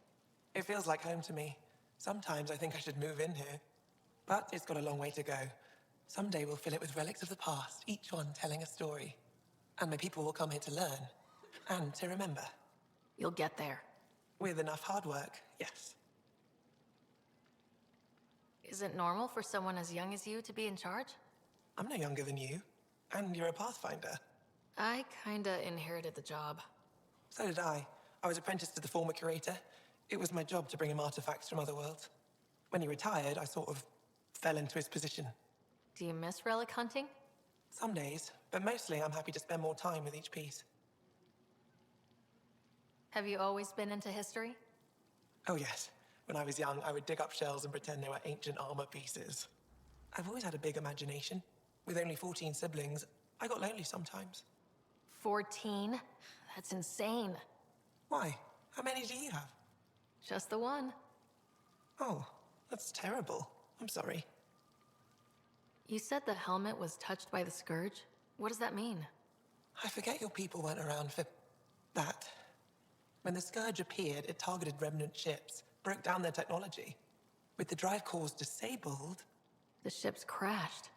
It feels like home to me. Sometimes I think I should move in here. But it's got a long way to go. Someday we'll fill it with relics of the past, each one telling a story. And my people will come here to learn. And to remember. You'll get there. With enough hard work, yes. Is it normal for someone as young as you to be in charge? I'm no younger than you. And you're a Pathfinder. I kinda inherited the job. So did I. I was apprenticed to the former curator. It was my job to bring him artifacts from other worlds. When he retired, I sort of fell into his position. Do you miss relic hunting? Some days, but mostly I'm happy to spend more time with each piece. Have you always been into history? Oh yes. When I was young, I would dig up shells and pretend they were ancient armor pieces. I've always had a big imagination. With only 14 siblings, I got lonely sometimes. 14? That's insane. Why? How many do you have? Just the one. Oh, that's terrible. I'm sorry. You said the helmet was touched by the Scourge? What does that mean? I forget your people weren't around for that. When the Scourge appeared, it targeted remnant ships, broke down their technology. With the drive cores disabled... The ships crashed.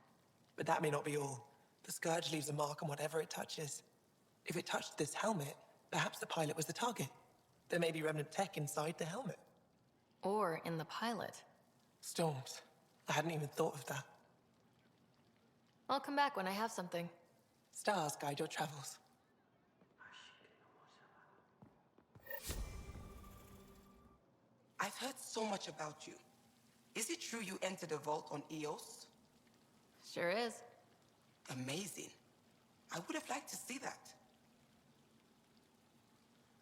But that may not be all. The Scourge leaves a mark on whatever it touches. If it touched this helmet, perhaps the pilot was the target. There may be remnant tech inside the helmet. Or in the pilot. Storms. I hadn't even thought of that. I'll come back when I have something. Stars guide your travels. I've heard so much about you. Is it true you entered a vault on Eos? Sure is. Amazing. I would have liked to see that.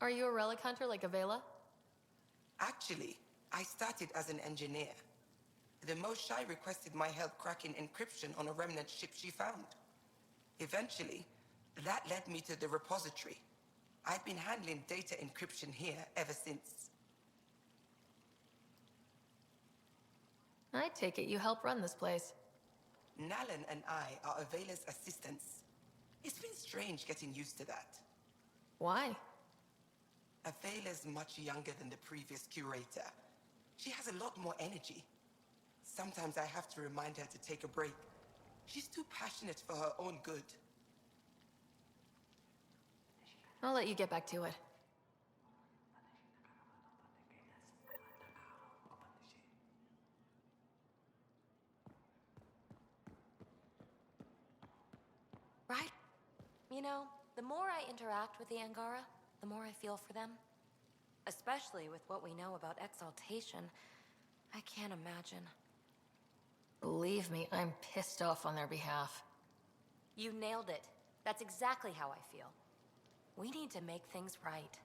Are you a relic hunter like Avela? Actually, I started as an engineer. The Moshai requested my help cracking encryption on a remnant ship she found. Eventually, that led me to the repository. I've been handling data encryption here ever since. I take it you help run this place. Nalan and I are Avela's assistants. It's been strange getting used to that. Why? Avela's much younger than the previous curator. She has a lot more energy. Sometimes I have to remind her to take a break. She's too passionate for her own good. I'll let you get back to it. Right? You know, the more I interact with the Angara, the more I feel for them. Especially with what we know about exaltation. I can't imagine. Believe me, I'm pissed off on their behalf. You nailed it. That's exactly how I feel. We need to make things right.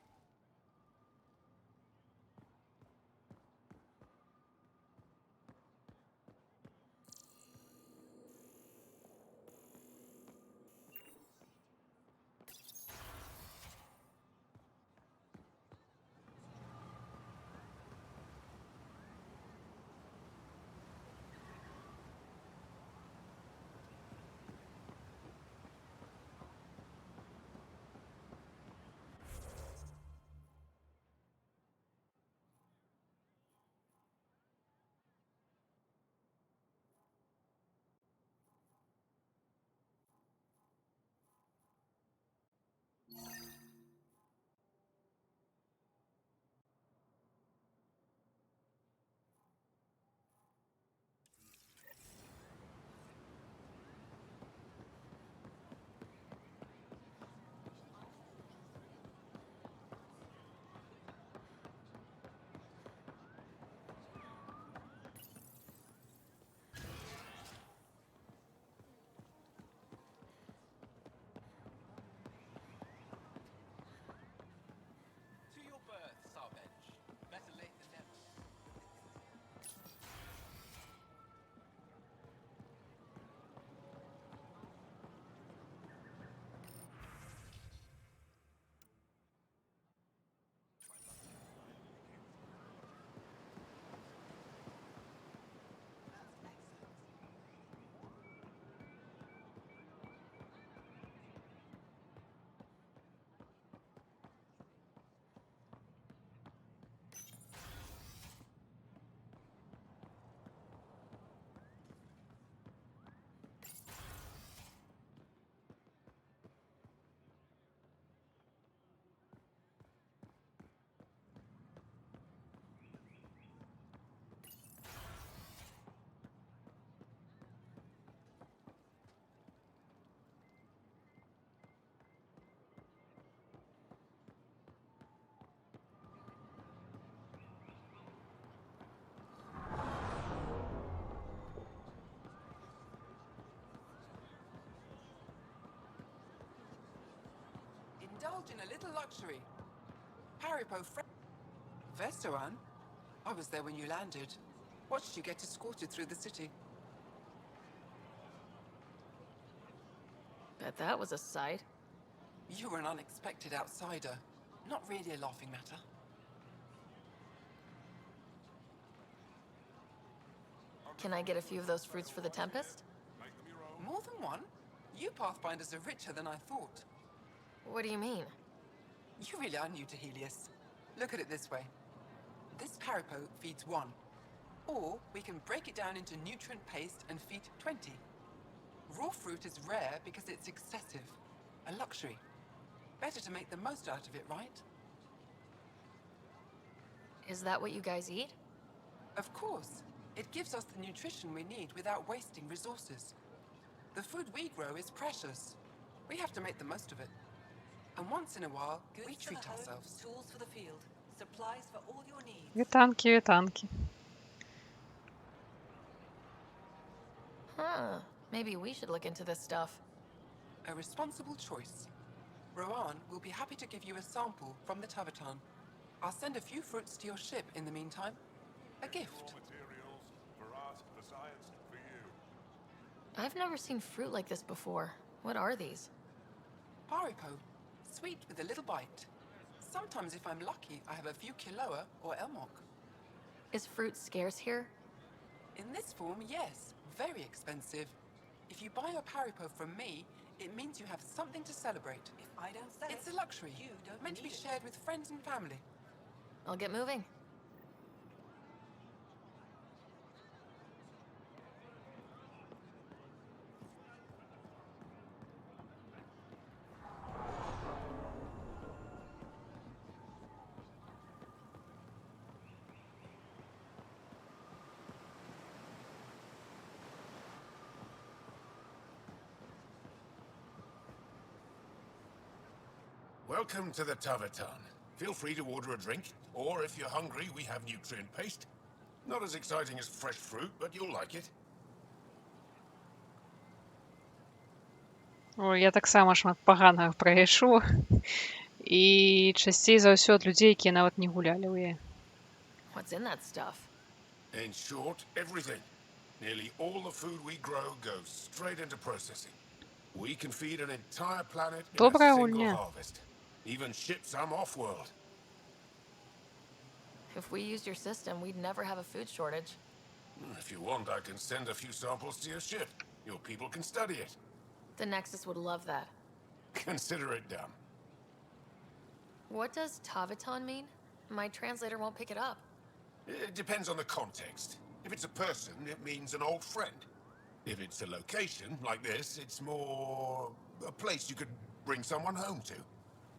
indulge in a little luxury. Haripo Vestoran? I was there when you landed. Watched you get escorted through the city. Bet that was a sight. You were an unexpected outsider. Not really a laughing matter. Can I get a few of those fruits for the Tempest? More than one? You Pathfinders are richer than I thought. What do you mean? You really are new to Helios. Look at it this way. This Haripo feeds 1. Or we can break it down into nutrient paste and feed 20. Raw fruit is rare because it's excessive. A luxury. Better to make the most out of it, right? Is that what you guys eat? Of course. It gives us the nutrition we need without wasting resources. The food we grow is precious. We have to make the most of it. And once in a while, we treat ourselves. Tools for the field. Supplies for all your needs. Вітанки, вітанки. Huh. Maybe we should look into this stuff. A responsible choice. Rowan will be happy to give you a sample from the Tavatan. I'll send a few fruits to your ship in the meantime. A gift. Materials for us, for science, for you. I've never seen fruit like this before. What are these? Haripo. Sweet with a little bite. Sometimes if I'm lucky, I have a few Kiloa or Elmok. Is fruit scarce here? In this form, yes. Very expensive. If you buy a Haripo from me, it means you have something to celebrate. If I don't sell It's a luxury. You don't meant to be need it. shared with friends and family. I'll get moving. Welcome to the Tavatan. Feel free to order a drink, or if you're hungry, we have nutrient paste. Not as exciting as fresh fruit, but you'll like it. Ой, я таксама шмат паганага прайшоў. І часцей за ўсё ад людзей, якія нават не гулялі ў яе. What's in that stuff? In short, everything. Nearly all the food we grow goes straight into processing. We can feed an entire planet in Добрая a single гульня. harvest. Even ship some off-world. If we used your system, we'd never have a food shortage. If you want, I can send a few samples to your ship. Your people can study it. The Nexus would love that. Consider it done. What does Tavatan mean? My translator won't pick it up. It depends on the context. If it's a person, it means an old friend. If it's a location, like this, it's more a place you could bring someone home to.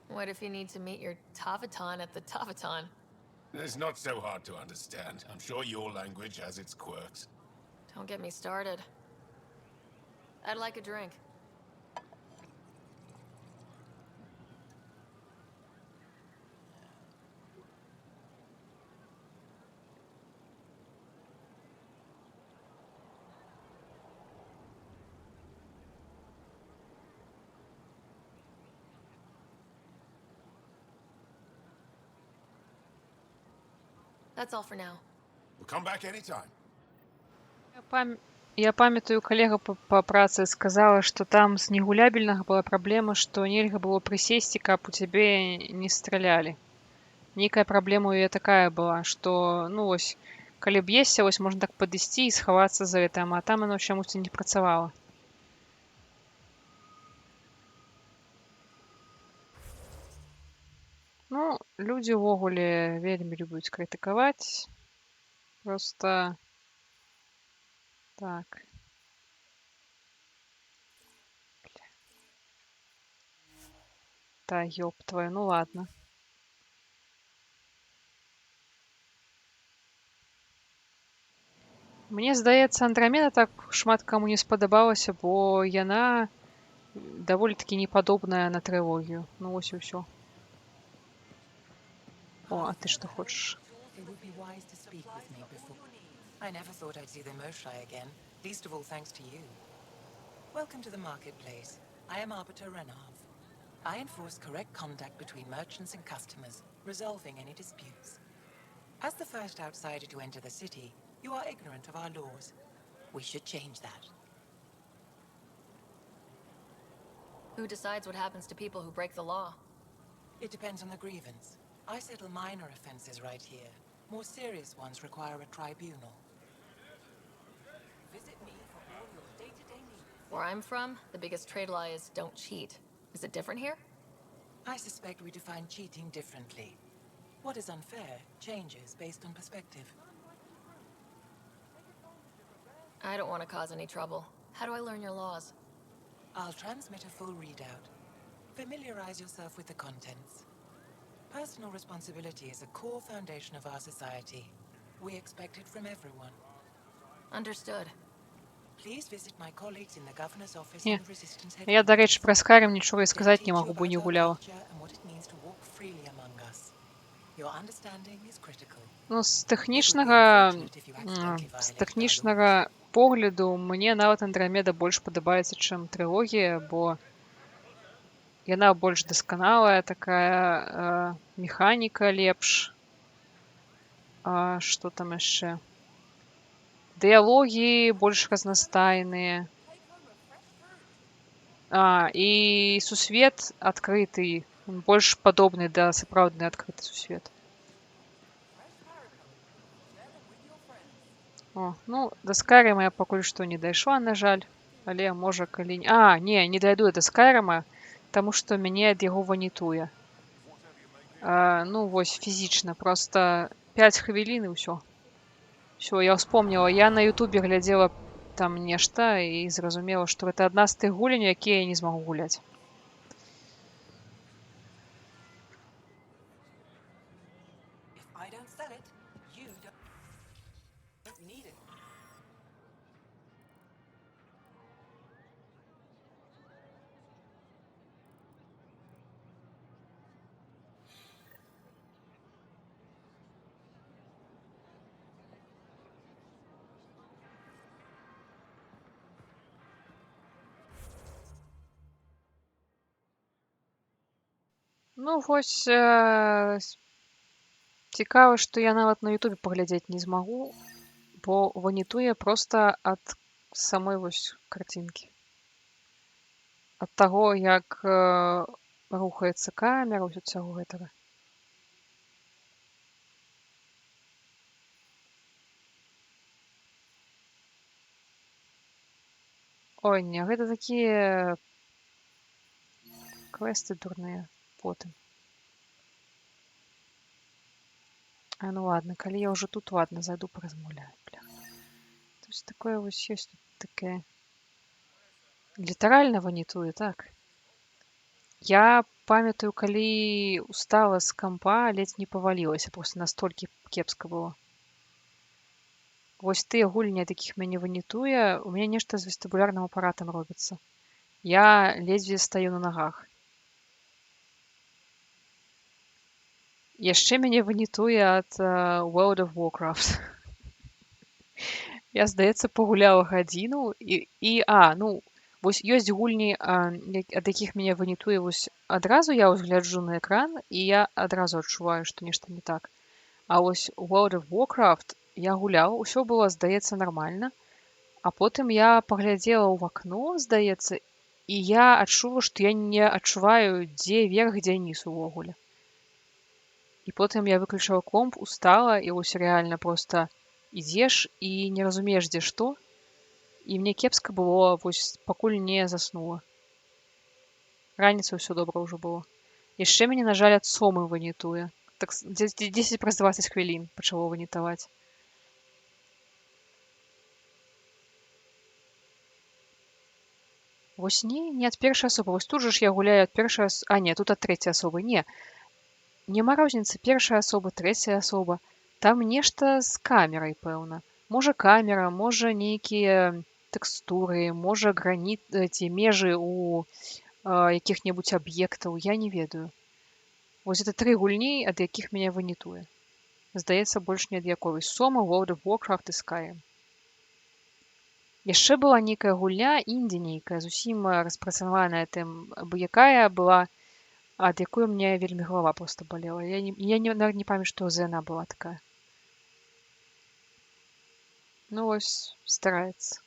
What if you need to meet your Tavatan at the Tavatan? It's not so hard to understand. I'm sure your language has its quirks. Don't get me started. I'd like a drink. That's all for now. We'll come back anytime. Я памятаю, калега па працы сказала, што там з негулябельнага была праблема, што нельга было прысесці, каб у цябе не стралялі. Нейкая праблема ў яе такая была, што, ну вось, калі б'ешся, вось можна так падысці і схавацца за гэтым, а там яно чамусьці не працавала. Ну, людзі ўвогуле вельмі любяць крытыкаваць. Просто так. Та ёб твою, ну ладно. Мне здаецца, Андромеда так шмат каму не спадабалася, бо яна даволі-такі непадобная на трылогію. Ну вось і ўсё. О, а ты што хочаш? It would be wise to speak with me before. I never thought I'd see the Moshai again, least of all thanks to you. Welcome to the marketplace. I am Arbiter Renav. I enforce correct conduct between merchants and customers, resolving any disputes. As the first outsider to enter the city, you are ignorant of our laws. We should change that. Who decides what happens to people who break the law? It depends on the grievance. I settle minor offenses right here. More serious ones require a tribunal. Visit me for all your day-to-day needs. Where I'm from, the biggest trade law is don't cheat. Is it different here? I suspect we define cheating differently. What is unfair changes based on perspective. I don't want to cause any trouble. How do I learn your laws? I'll transmit a full readout. Familiarize yourself with the contents. Personal responsibility is a core foundation of our society. We expect it from everyone. Understood. Please visit my colleagues in the governor's office Не. and the resistance Я, до речі, про headquarters. Skyrim нічого і They'll сказати не teach you можу, бо about не our гуляла. culture and what it means to walk freely among us. Your understanding is critical. Ну, з It would be тэхнічнага unfortunate if you з accidentally violated our laws. тэхнічнага погляду мне нават Андромеда больш падабаецца, чым трылогія, бо яна больш дасканалая, такая механіка лепш. Што там яшчэ? Дыялогі больш разнастайныя. І сусвет адкрыты, больш падобны да сапраўдны адкрыты сусвет. Ну, да Скайрыма я пакуль што не дайшла, на жаль, але можа калі... не дайду я да Скайрыма, таму што мяне ад яго ванітуе. Ну, вось, фізічна, проста 5 хвілін і ўсё. Всё, я ўспомніла, я на Ютубе глядзела там нешта і зразумела, што гэта адна з тых гулень, якія я не змагу гуляць. I don't sell it, you don't need it. Ну, вось, цікава, што я нават на Ютубе паглядзець не змагу, бо ванітуе проста ад самой вось карцінкі. Ад таго, як рухаецца камера, ўсё цяго гэтага. Ой, не, гэта такія квесты дурныя потым. Ну ладно, калі я ўжо тут, ладно, зайду паразмаўляю, бля. То есть такое вось ёсць тут такая... Літаральна ванітуе, так. Я памятаю, калі устала з кампа, ледзь не павалілася, проста настолькі кепска было. Вось тыя гульні, ад якіх мяне ванітуе, у мяне нешта з вестыбулярным апаратам робіцца. Я ледзьве стаю на нагах. Яшчэ мяне ванітуе ад World of Warcraft. Я, здаецца, пагуляла гадзіну ну, вось ёсць гульні, ад якіх мяне ванітуе, вось адразу я гляджу на экран, і я адразу адчуваю, што нешта не так. А вось World of Warcraft я гуляла, усё было, здаецца, нармальна, а потым я паглядзела ў вакно, здаецца, і я адчула, што я не адчуваю, дзе верх, дзе ніз увогуле. І потым я выключыла комп, устала, і вось рэальна проста ідзеш і не разумееш, дзе што. І мне кепска было, вось пакуль не заснула. Раніца ўсё добра ўжо было. Яшчэ мяне, на жаль, ад сомы ванітуе. Так 10 праз 20 хвілін пачало ванітаваць. Вось не ад першай асобы. Вось тут жа ж я гуляю ад першай асобы. Не, тут ад трэцяй асобы. Не. Няма розніцы, першая асоба, трэцяя асоба. Там нешта з камерай, пэўна. Можа камера, можа нейкія тэкстуры, можа граніт, ці межы у якіх-небудзь аб'ектаў, я не ведаю. Вось гэта 3 гульні, ад якіх мяне ванітуе. Здаецца, больш ні ад якой. Сома, World of Warcraft і Skyrim. Яшчэ была нейкая гульня, індзі нейкая, зусім распрацаваная тым, якая была Ад якой у меня вельмі голова просто болела. Нават не памятаю, што зэна была такая. Ну вось, стараецца.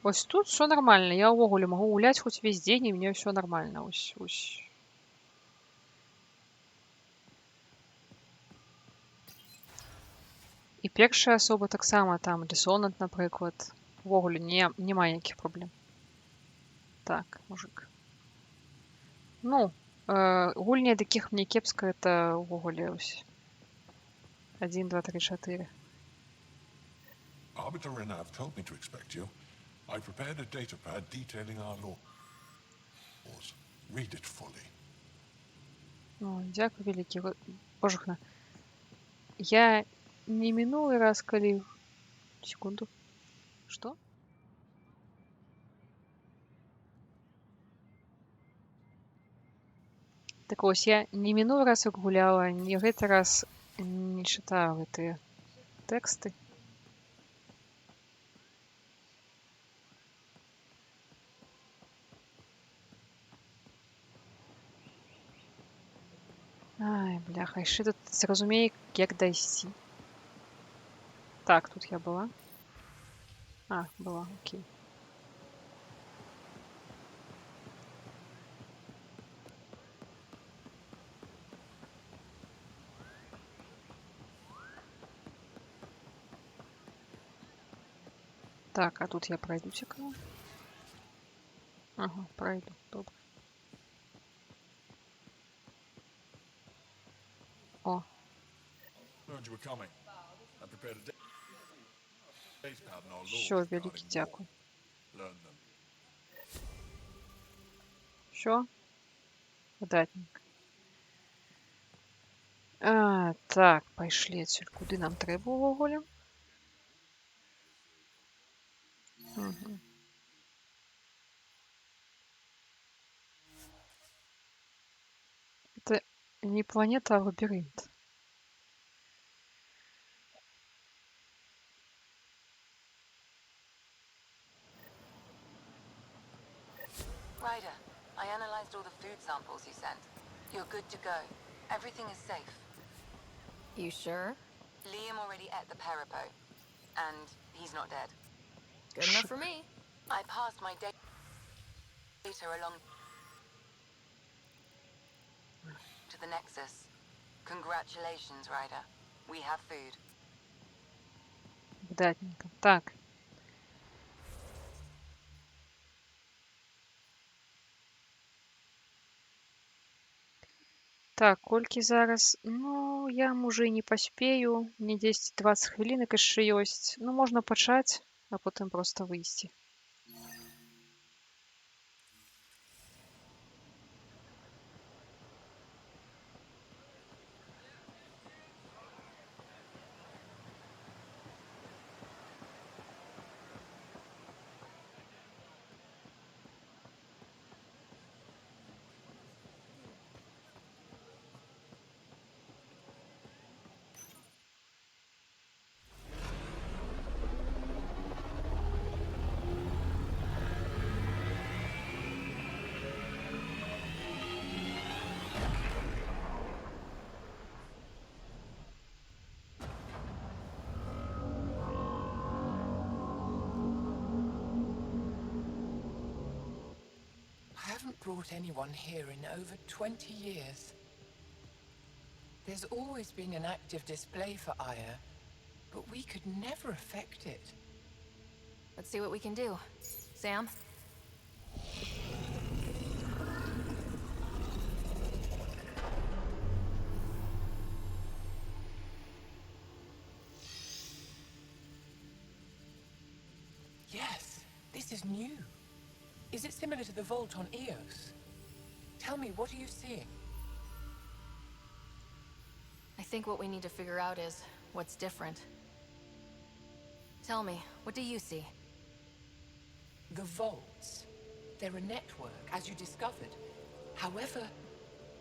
Вось тут все нормально. Я ўвогуле магу гуляць хоць весь дзень, і мне все нормально. Ось. І першая асоба таксама там, Dissonant, напрыклад. Увогуле няма ніякіх праблем. Так, мужик. Ну, гульні, ад якіх мне кепска, это увогуле ось. 1, 2, 3, 4. Arbiter Renav told me to expect you. I prepared a datapad detailing our laws. Read it fully. О, дзякуй вялікі. Божухна. Я не мінулы раз, калі... Секунду. Што? Так вось, я не мінулы раз як гуляла, не гэты раз не чытаю гэтыя тэксты. Ай, бляха, яшчэ тут зразумей, як дайсці. Так, тут я была. А, была, окей. Так, а тут я пройду цікаво. Ага, пройду, добре. О. Що, вялікі дзякуй. Що? Выдатненько. Так, пайшлі адсюль. Куды нам трэба ўвогуле? Угу. Это не планета, а лабиринт. Ryder, I analyzed all the food samples you sent. You're good to go. Everything is safe. You sure? Liam already ate the Peripo, and he's not dead. Good enough for me. I passed my data along to the Nexus. Congratulations, Ryder. We have food. Выдатненько. Так. Так, колькі зараз? Ну, я можа і не паспею. Мне 10-20 хвілінак яшчэ ёсць. Ну, можна пачаць, а потым проста выйсці. I haven't brought anyone here in over 20 years. There's always been an active display for Aya, but we could never affect it. Let's see what we can do. Sam? Yes, this is new. Is it similar to the vault on Eos? Tell me, what are you seeing? I think what we need to figure out is what's different. Tell me, what do you see? The vaults. They're a network, as you discovered. However...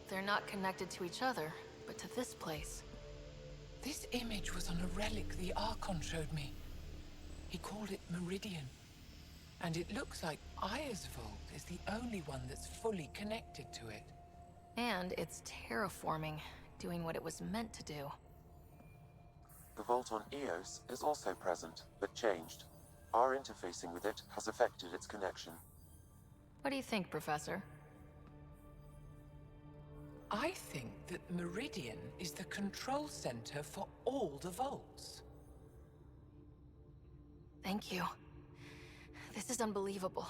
They're not connected to each other, but to this place. This image was on a relic the Archon showed me. He called it Meridian. And it looks like Aya's vault is the only one that's fully connected to it. And it's terraforming, doing what it was meant to do. The vault on Eos is also present, but changed. Our interfacing with it has affected its connection. What do you think, Professor? I think that Meridian is the control center for all the vaults. Thank you. This is unbelievable.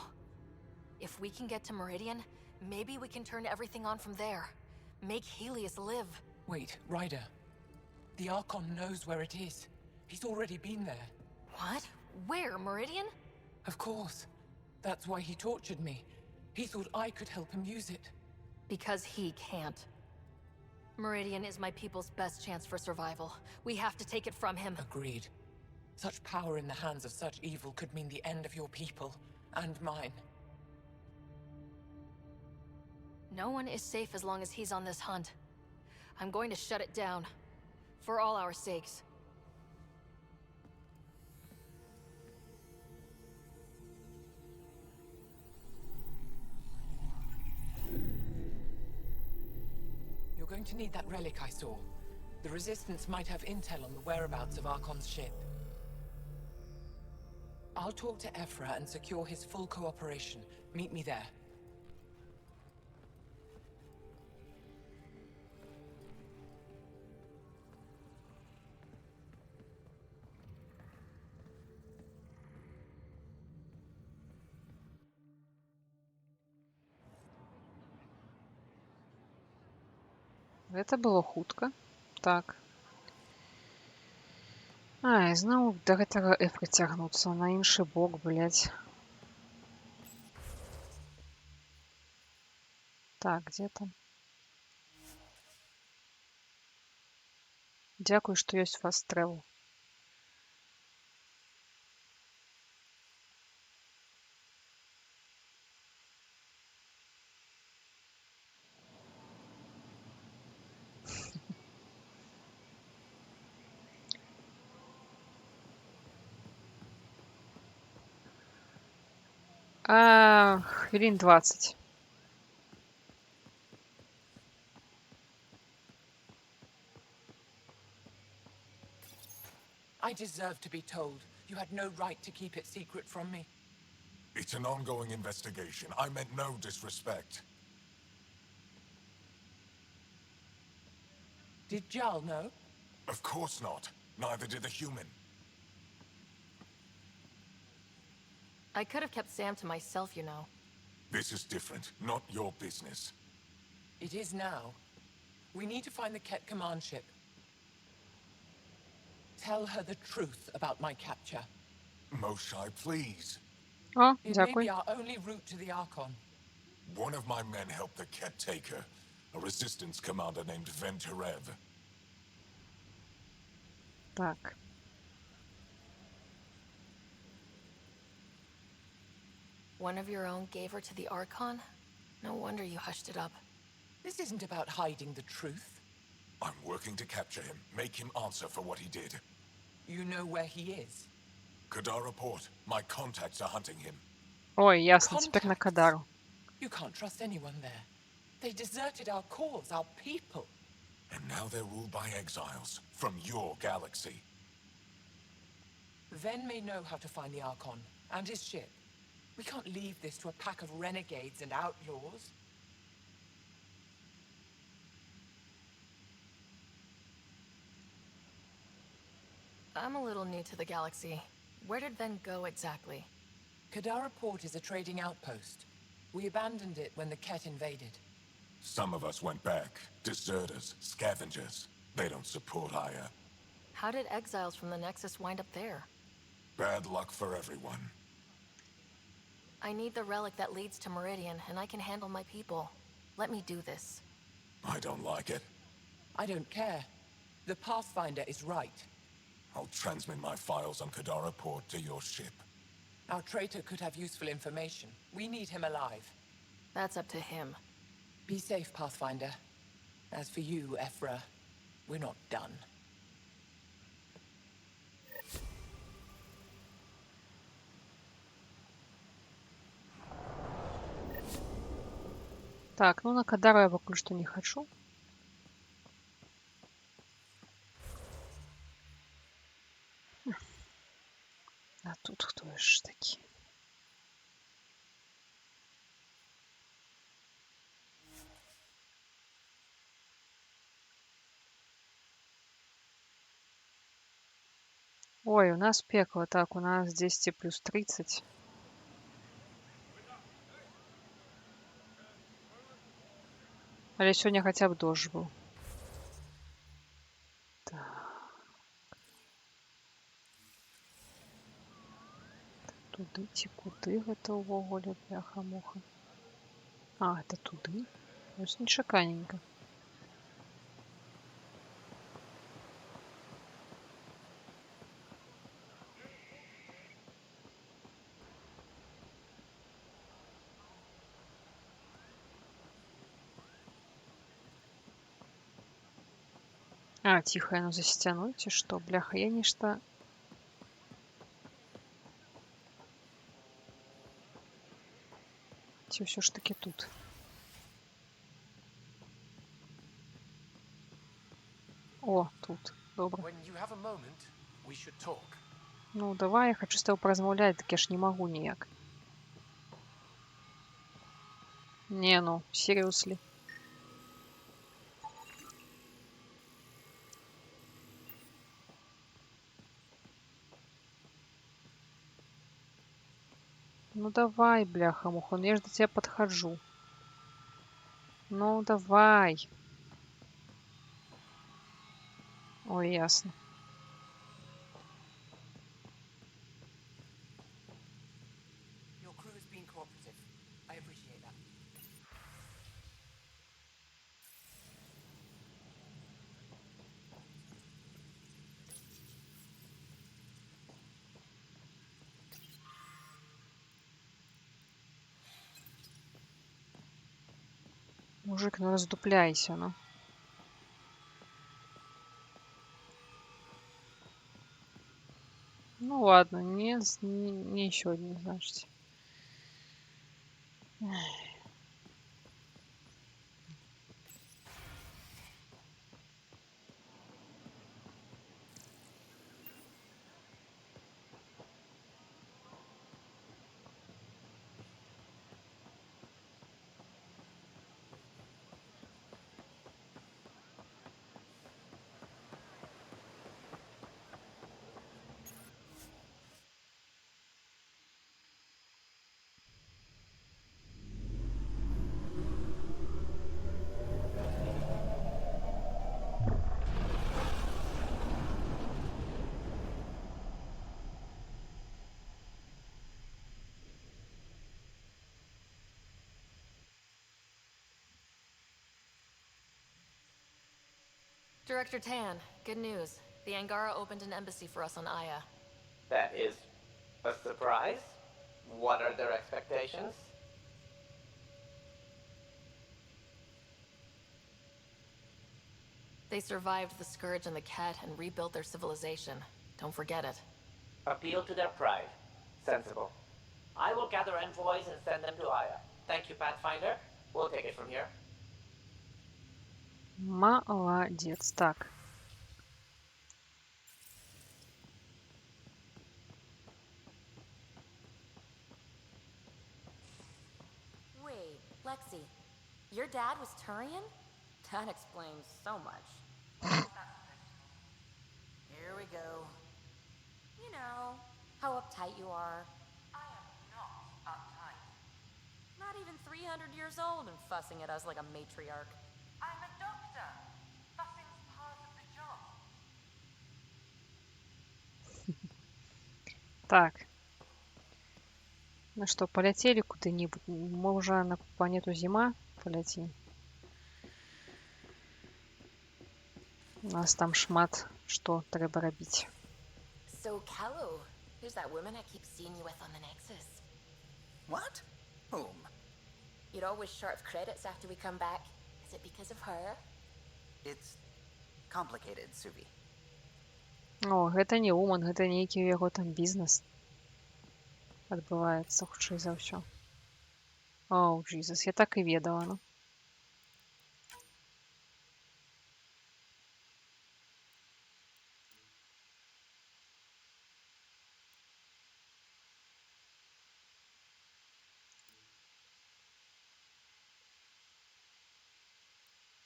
If we can get to Meridian, maybe we can turn everything on from there. Make Helios live. Wait, Ryder. The Archon knows where it is. He's already been there. What? Where? Meridian? Of course. That's why he tortured me. He thought I could help him use it. Because he can't. Meridian is my people's best chance for survival. We have to take it from him. Agreed. Such power in the hands of such evil could mean the end of your people, and mine. No one is safe as long as he's on this hunt. I'm going to shut it down. For all our sakes. You're going to need that relic I saw. The Resistance might have intel on the whereabouts of Archon's ship. I'll talk to Ephra and secure his full cooperation. Meet me there. Гэта было хутка. Так. І зноў да гэтага эфра цягнуцца на іншы бок, блядь. Так, где там? Дзякуй, што ёсць fast travel. Хвилин 20. I deserve to be told. You had no right to keep it secret from me. It's an ongoing investigation. I meant no disrespect. Did Jal know? Of course not. Neither did the human. I could have kept Sam to myself, you know. This is different. Not your business. It is now. We need to find the Ket command ship. Tell her the truth about my capture. Moshai, please. О, It may дзякуй. be our only route to the Archon. One of my men helped the Ket take her. A resistance commander named Venturev. Так. One of your own gave her to the Archon? No wonder you hushed it up. This isn't about hiding the truth. I'm working to capture him, make him answer for what he did. You know where he is? Kadara Port. My contacts are hunting him. Ой, ясно, теперь на Кадару. You can't trust anyone there. They deserted our cause, our people. And now they're ruled by exiles from your galaxy. Ven may know how to find the Archon and his ship. We can't leave this to a pack of renegades and outlaws. I'm a little new to the galaxy. Where did Ven go exactly? Kadara Port is a trading outpost. We abandoned it when the Ket invaded. Some of us went back. Deserters, scavengers. They don't support Aya. How did exiles from the Nexus wind up there? Bad luck for everyone. I need the relic that leads to Meridian, and I can handle my people. Let me do this. I don't like it. I don't care. The Pathfinder is right. I'll transmit my files on Kadara Port to your ship. Our traitor could have useful information. We need him alive. That's up to him. Be safe, Pathfinder. As for you, Ephra, we're not done. Так, ну на Кадару я пока что не хочу. А тут кто ж таки? Ой, у нас пекло. Так, у нас 10 плюс 30. Але сегодня хотя бы дождь был. Так. Туды ці куды гэта ўвогуле, бляха-муха. А, это туды? Вось нечаканенька. А, тихо, яно за сцяной ці што? Бляха, я нешта... Ці ўсё ж таки тут? О, тут. Добра. Ну, давай, я хочу з табой паразмаўляць, дык я ж не магу ніяк. Не, ну, seriously. Ну давай, бляха-муха, ну я ж до тебя подхожу. Ну давай. Ой, ясно. Your crew has been cooperative. I appreciate that. Мужик, ну раздупляйся, ну. Ну ладно, не еще один, значит. Director Tan, good news. The Angara opened an embassy for us on Aya. That is a surprise? What are their expectations? They survived the Scourge and the Cat and rebuilt their civilization. Don't forget it. Appeal to their pride. Sensible. I will gather envoys and send them to Aya. Thank you, Pathfinder. We'll take it from here. Молодец. Так. Wait, Lexi, your dad was Turian? That explains so much. Here we go. You know, how uptight you are. I am not uptight. Not even 300 years old and fussing at us like a matriarch. I'm a doctor. Fussing's part of the job. Так. Ну что, полетели куды-нибудь? Мы уже на планету Зима полетим. У нас там шмат што трэба рабіць. So, Callow, Who's that woman I keep seeing you with on the Nexus? What? Whom? You're always short of credits after we come back. Is it because of her? It's complicated, Suvi. О, гэта не Уман, гэта нейкі ў яго там бізнес адбываецца, хутчэй за ўсё. Оу, Джизус, я так і ведала, ну.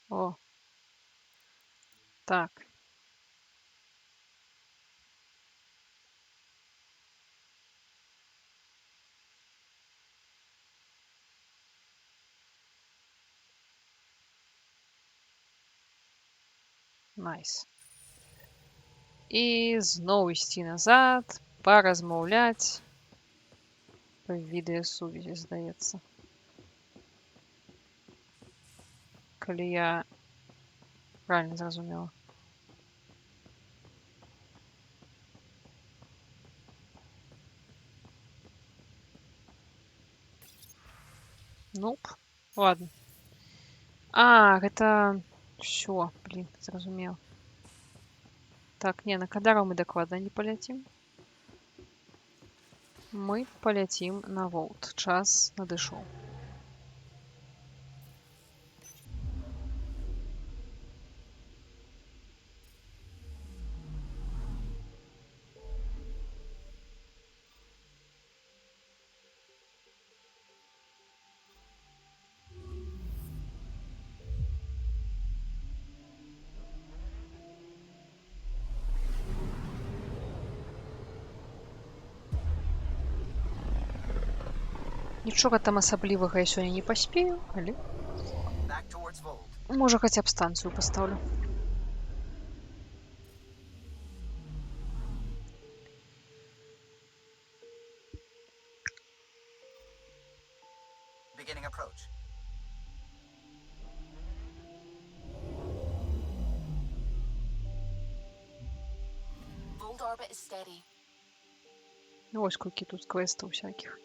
О. Так. Найс. І зноў ісці назад, паразмаўляць па відэасувязі, здаецца. Калі я правильно зразумела. Нуп. Ладно. А, гэта... Всё, блин, зразумела. Так, не, на Кадару мы дакладна не паляцім. Мы паляцім на Волт. Час надышоў. Нічога там асаблівага я сёння не паспею, але... Можа, хаця б станцыю пастаўлю. Beginning approach. Volt orbit is steady. Ось колькі тут квестаў всякіх.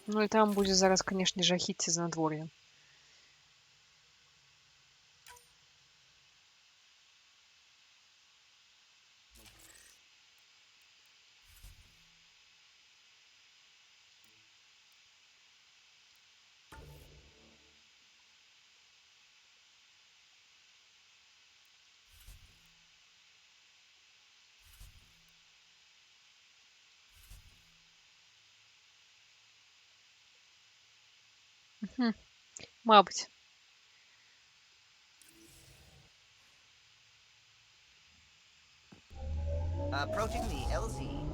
Ну і там будзе зараз, канешне, жахіцце з надвор'ем. Мабыць. Approaching the LZ.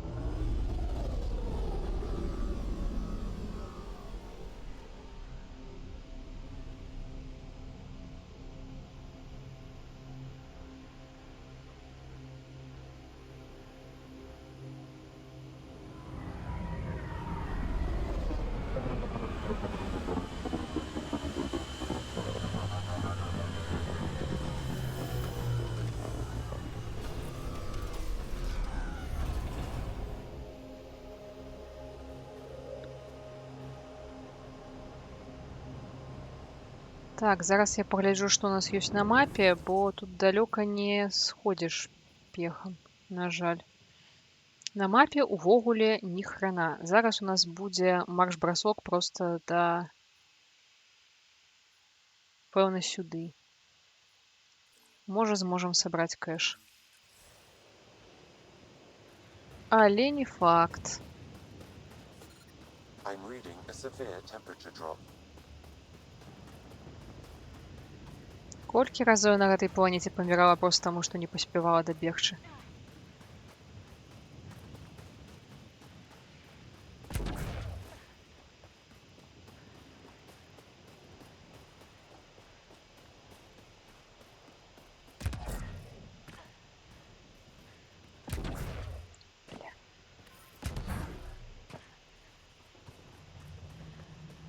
Так, зараз я пагляджу, што у нас ёсць на мапе, бо тут далёка не сходзіш пехам, на жаль. На мапе увогуле ні хрена. Зараз у нас будзе марш-брасок проста да... пэўна, сюды. Можа, зможам сабраць кэш. Але не факт. I'm reading a severe temperature drop. Колькі разоў на гэтай планеце памірала проста таму, што не паспявала дабегчы.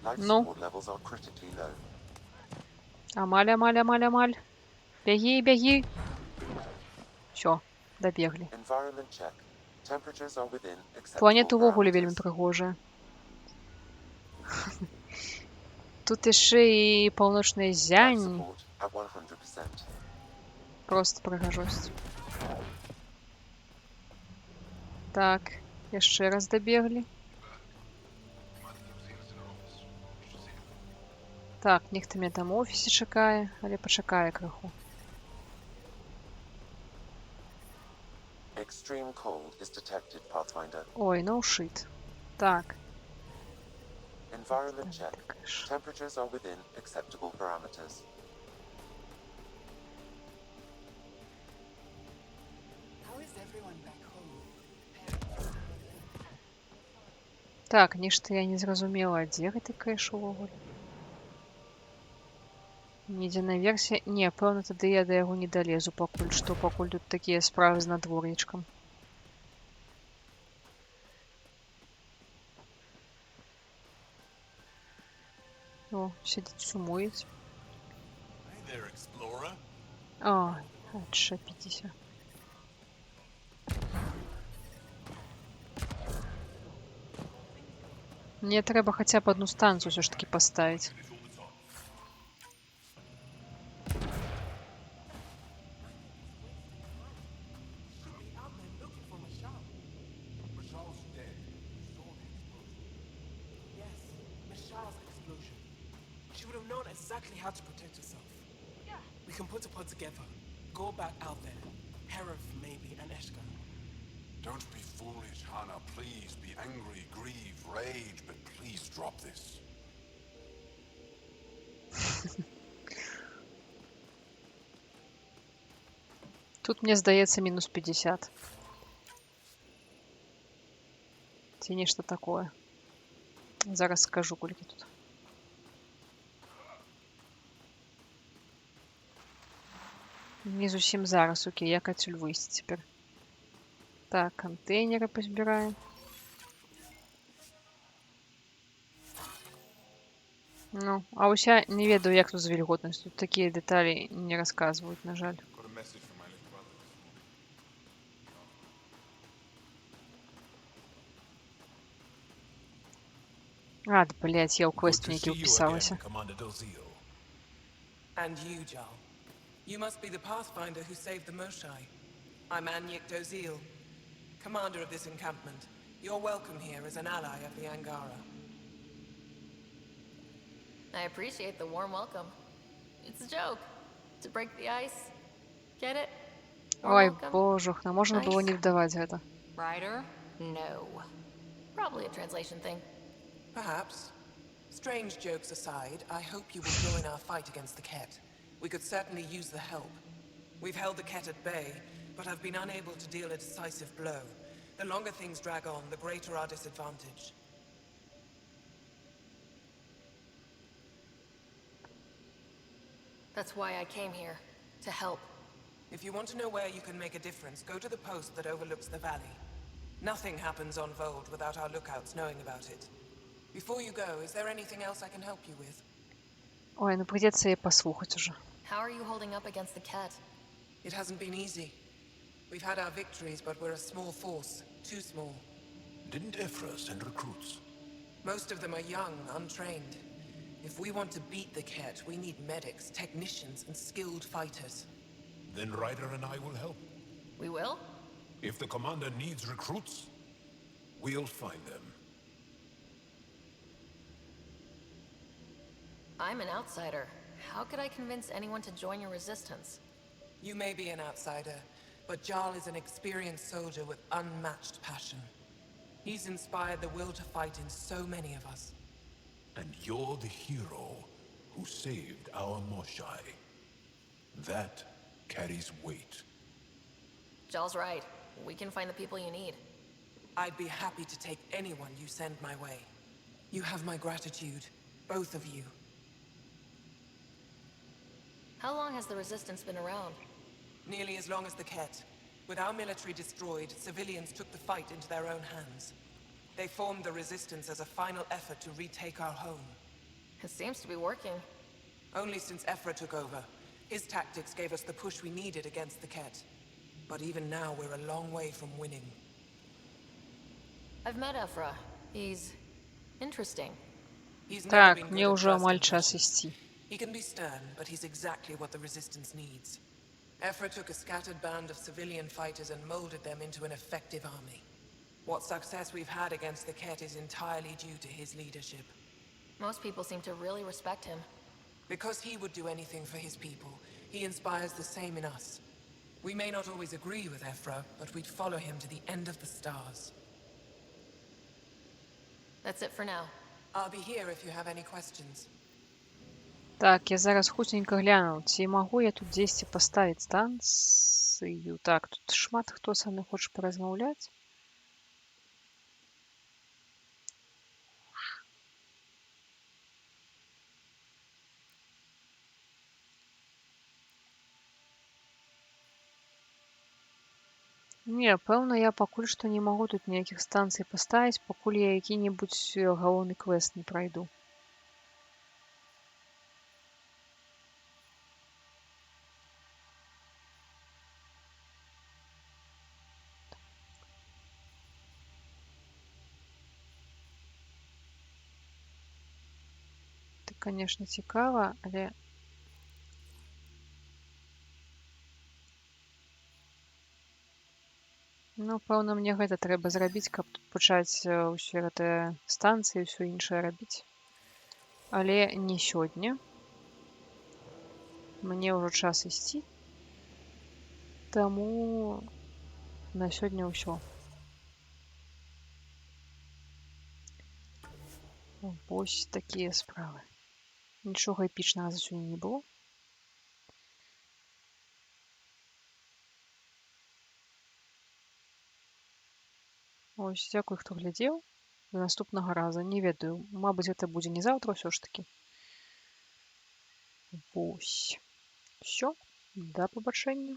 Life Ну. support levels are critically low. Амаль. Бягі. Всё, Дабеглі. Environment check. Temperatures are within acceptable Планета ўвогуле вельмі parameters. прыгожая. Тут яшчэ і паўночныя Life ззянні. support at 100%. Просто прыгажосць. Так, яшчэ раз дабеглі. Так, нехта мяне там у офісе чакае, але пачакае крыху. Extreme cold is detected, Pathfinder. Ой, no shit. Так. Environment check. Temperatures are within acceptable parameters. How is everyone back home? Так, нешта я не зразумела, дзе гэты кэш увогуле. Нідзе наверсе. Не, пэўна, тады я да яго не далезу пакуль што, пакуль тут такія справы з надвор'ячкам. О, сядзіць сумуюць. А, адчапіцеся. Мне трэба хаця б адну станцыю ўсё ж такі паставіць. She would have known exactly how to protect herself. Yeah. We can put a pod together. Go back out there. Herif, maybe, and Eshka. Don't be foolish, Hannah. Please be angry, grieve, rage, but please drop this. Тут, мне здаецца, мінус 50. Ці нешта такое. Зараз скажу, колькі тут. Не зусім зараз, окей, як адсюль выйсці цяпер. Так, кантэйнеры пазбіраем. Ну, а ўся не ведаю, як тут з вільготнасцю. Тут такія дэталі не расказваюць, на жаль. А, блядь, я ў квест нейкі ўпісалася. And you, Jarl. You must be the Pathfinder who saved the Moshai. I'm Anyek Dozil, commander of this encampment. You're welcome here as an ally of the Angara. I appreciate the warm welcome. It's a joke. To break the ice. Get it? Ой, божухна, можна было не вдаваць гэта. Ryder? No. Probably a translation thing. Perhaps. Strange jokes aside, I hope you will join our fight against the Ket. We could certainly use the help. We've held the Ket at bay, but have been unable to deal a decisive blow. The longer things drag on, the greater our disadvantage. That's why I came here. To help. If you want to know where you can make a difference, go to the post that overlooks the valley. Nothing happens on Vold without our lookouts knowing about it. Before you go, is there anything else I can help you with? Ой, ну придется и послухать уже. How are you holding up against the Ket? It hasn't been easy. We've had our victories, but we're a small force. Too small. Didn't Ephra send recruits? Most of them are young, untrained. If we want to beat the Ket, we need medics, technicians, and skilled fighters. Then Ryder and I will help. We will? If the commander needs recruits, we'll find them. I'm an outsider. How could I convince anyone to join your resistance? You may be an outsider, but Jarl is an experienced soldier with unmatched passion. He's inspired the will to fight in so many of us. And you're the hero who saved our Moshai. That carries weight. Jarl's right. We can find the people you need. I'd be happy to take anyone you send my way. You have my gratitude, both of you. How long has the Resistance been around? Nearly as long as the Ket. With our military destroyed, civilians took the fight into their own hands. They formed the Resistance as a final effort to retake our home. It seems to be working. Only since Ephra took over. His tactics gave us the push we needed against the Ket. But even now, we're a long way from winning. I've met Ephra. He's interesting. He's never Так, been мне good at уже first амаль час impressions. идти. He can be stern, but he's exactly what the Resistance needs. Ephra took a scattered band of civilian fighters and molded them into an effective army. What success we've had against the Ket is entirely due to his leadership. Most people seem to really respect him. Because he would do anything for his people, he inspires the same in us. We may not always agree with Ephra, but we'd follow him to the end of the stars. That's it for now. I'll be here if you have any questions. Так, я зараз хутенька гляну, ці магу я тут дзесьці паставіць станцыю. Так, тут шмат хто са мной хоча паразмаўляць. Не, пэўна, я пакуль што не магу тут ніякіх станцый паставіць, пакуль я які-небудзь галоўны квест не прайду. Це, канешне, цікава, але ну, пэўна, мне гэта трэба зрабіць, каб тут пачаць ўсе гэтыя станцыі, ўсё іншае рабіць. Але не сёння. Мне ўжо час ісці. Таму на сёння ўсё. Вось такія справы. Нічога эпічнага за сёння не было. Ось, дзякуй, хто глядзеў. До наступнага раза. Не ведаю, мабыць, гэта будзе не заўтра ўсё ж такі. Вось. Усё. Да пабачэння.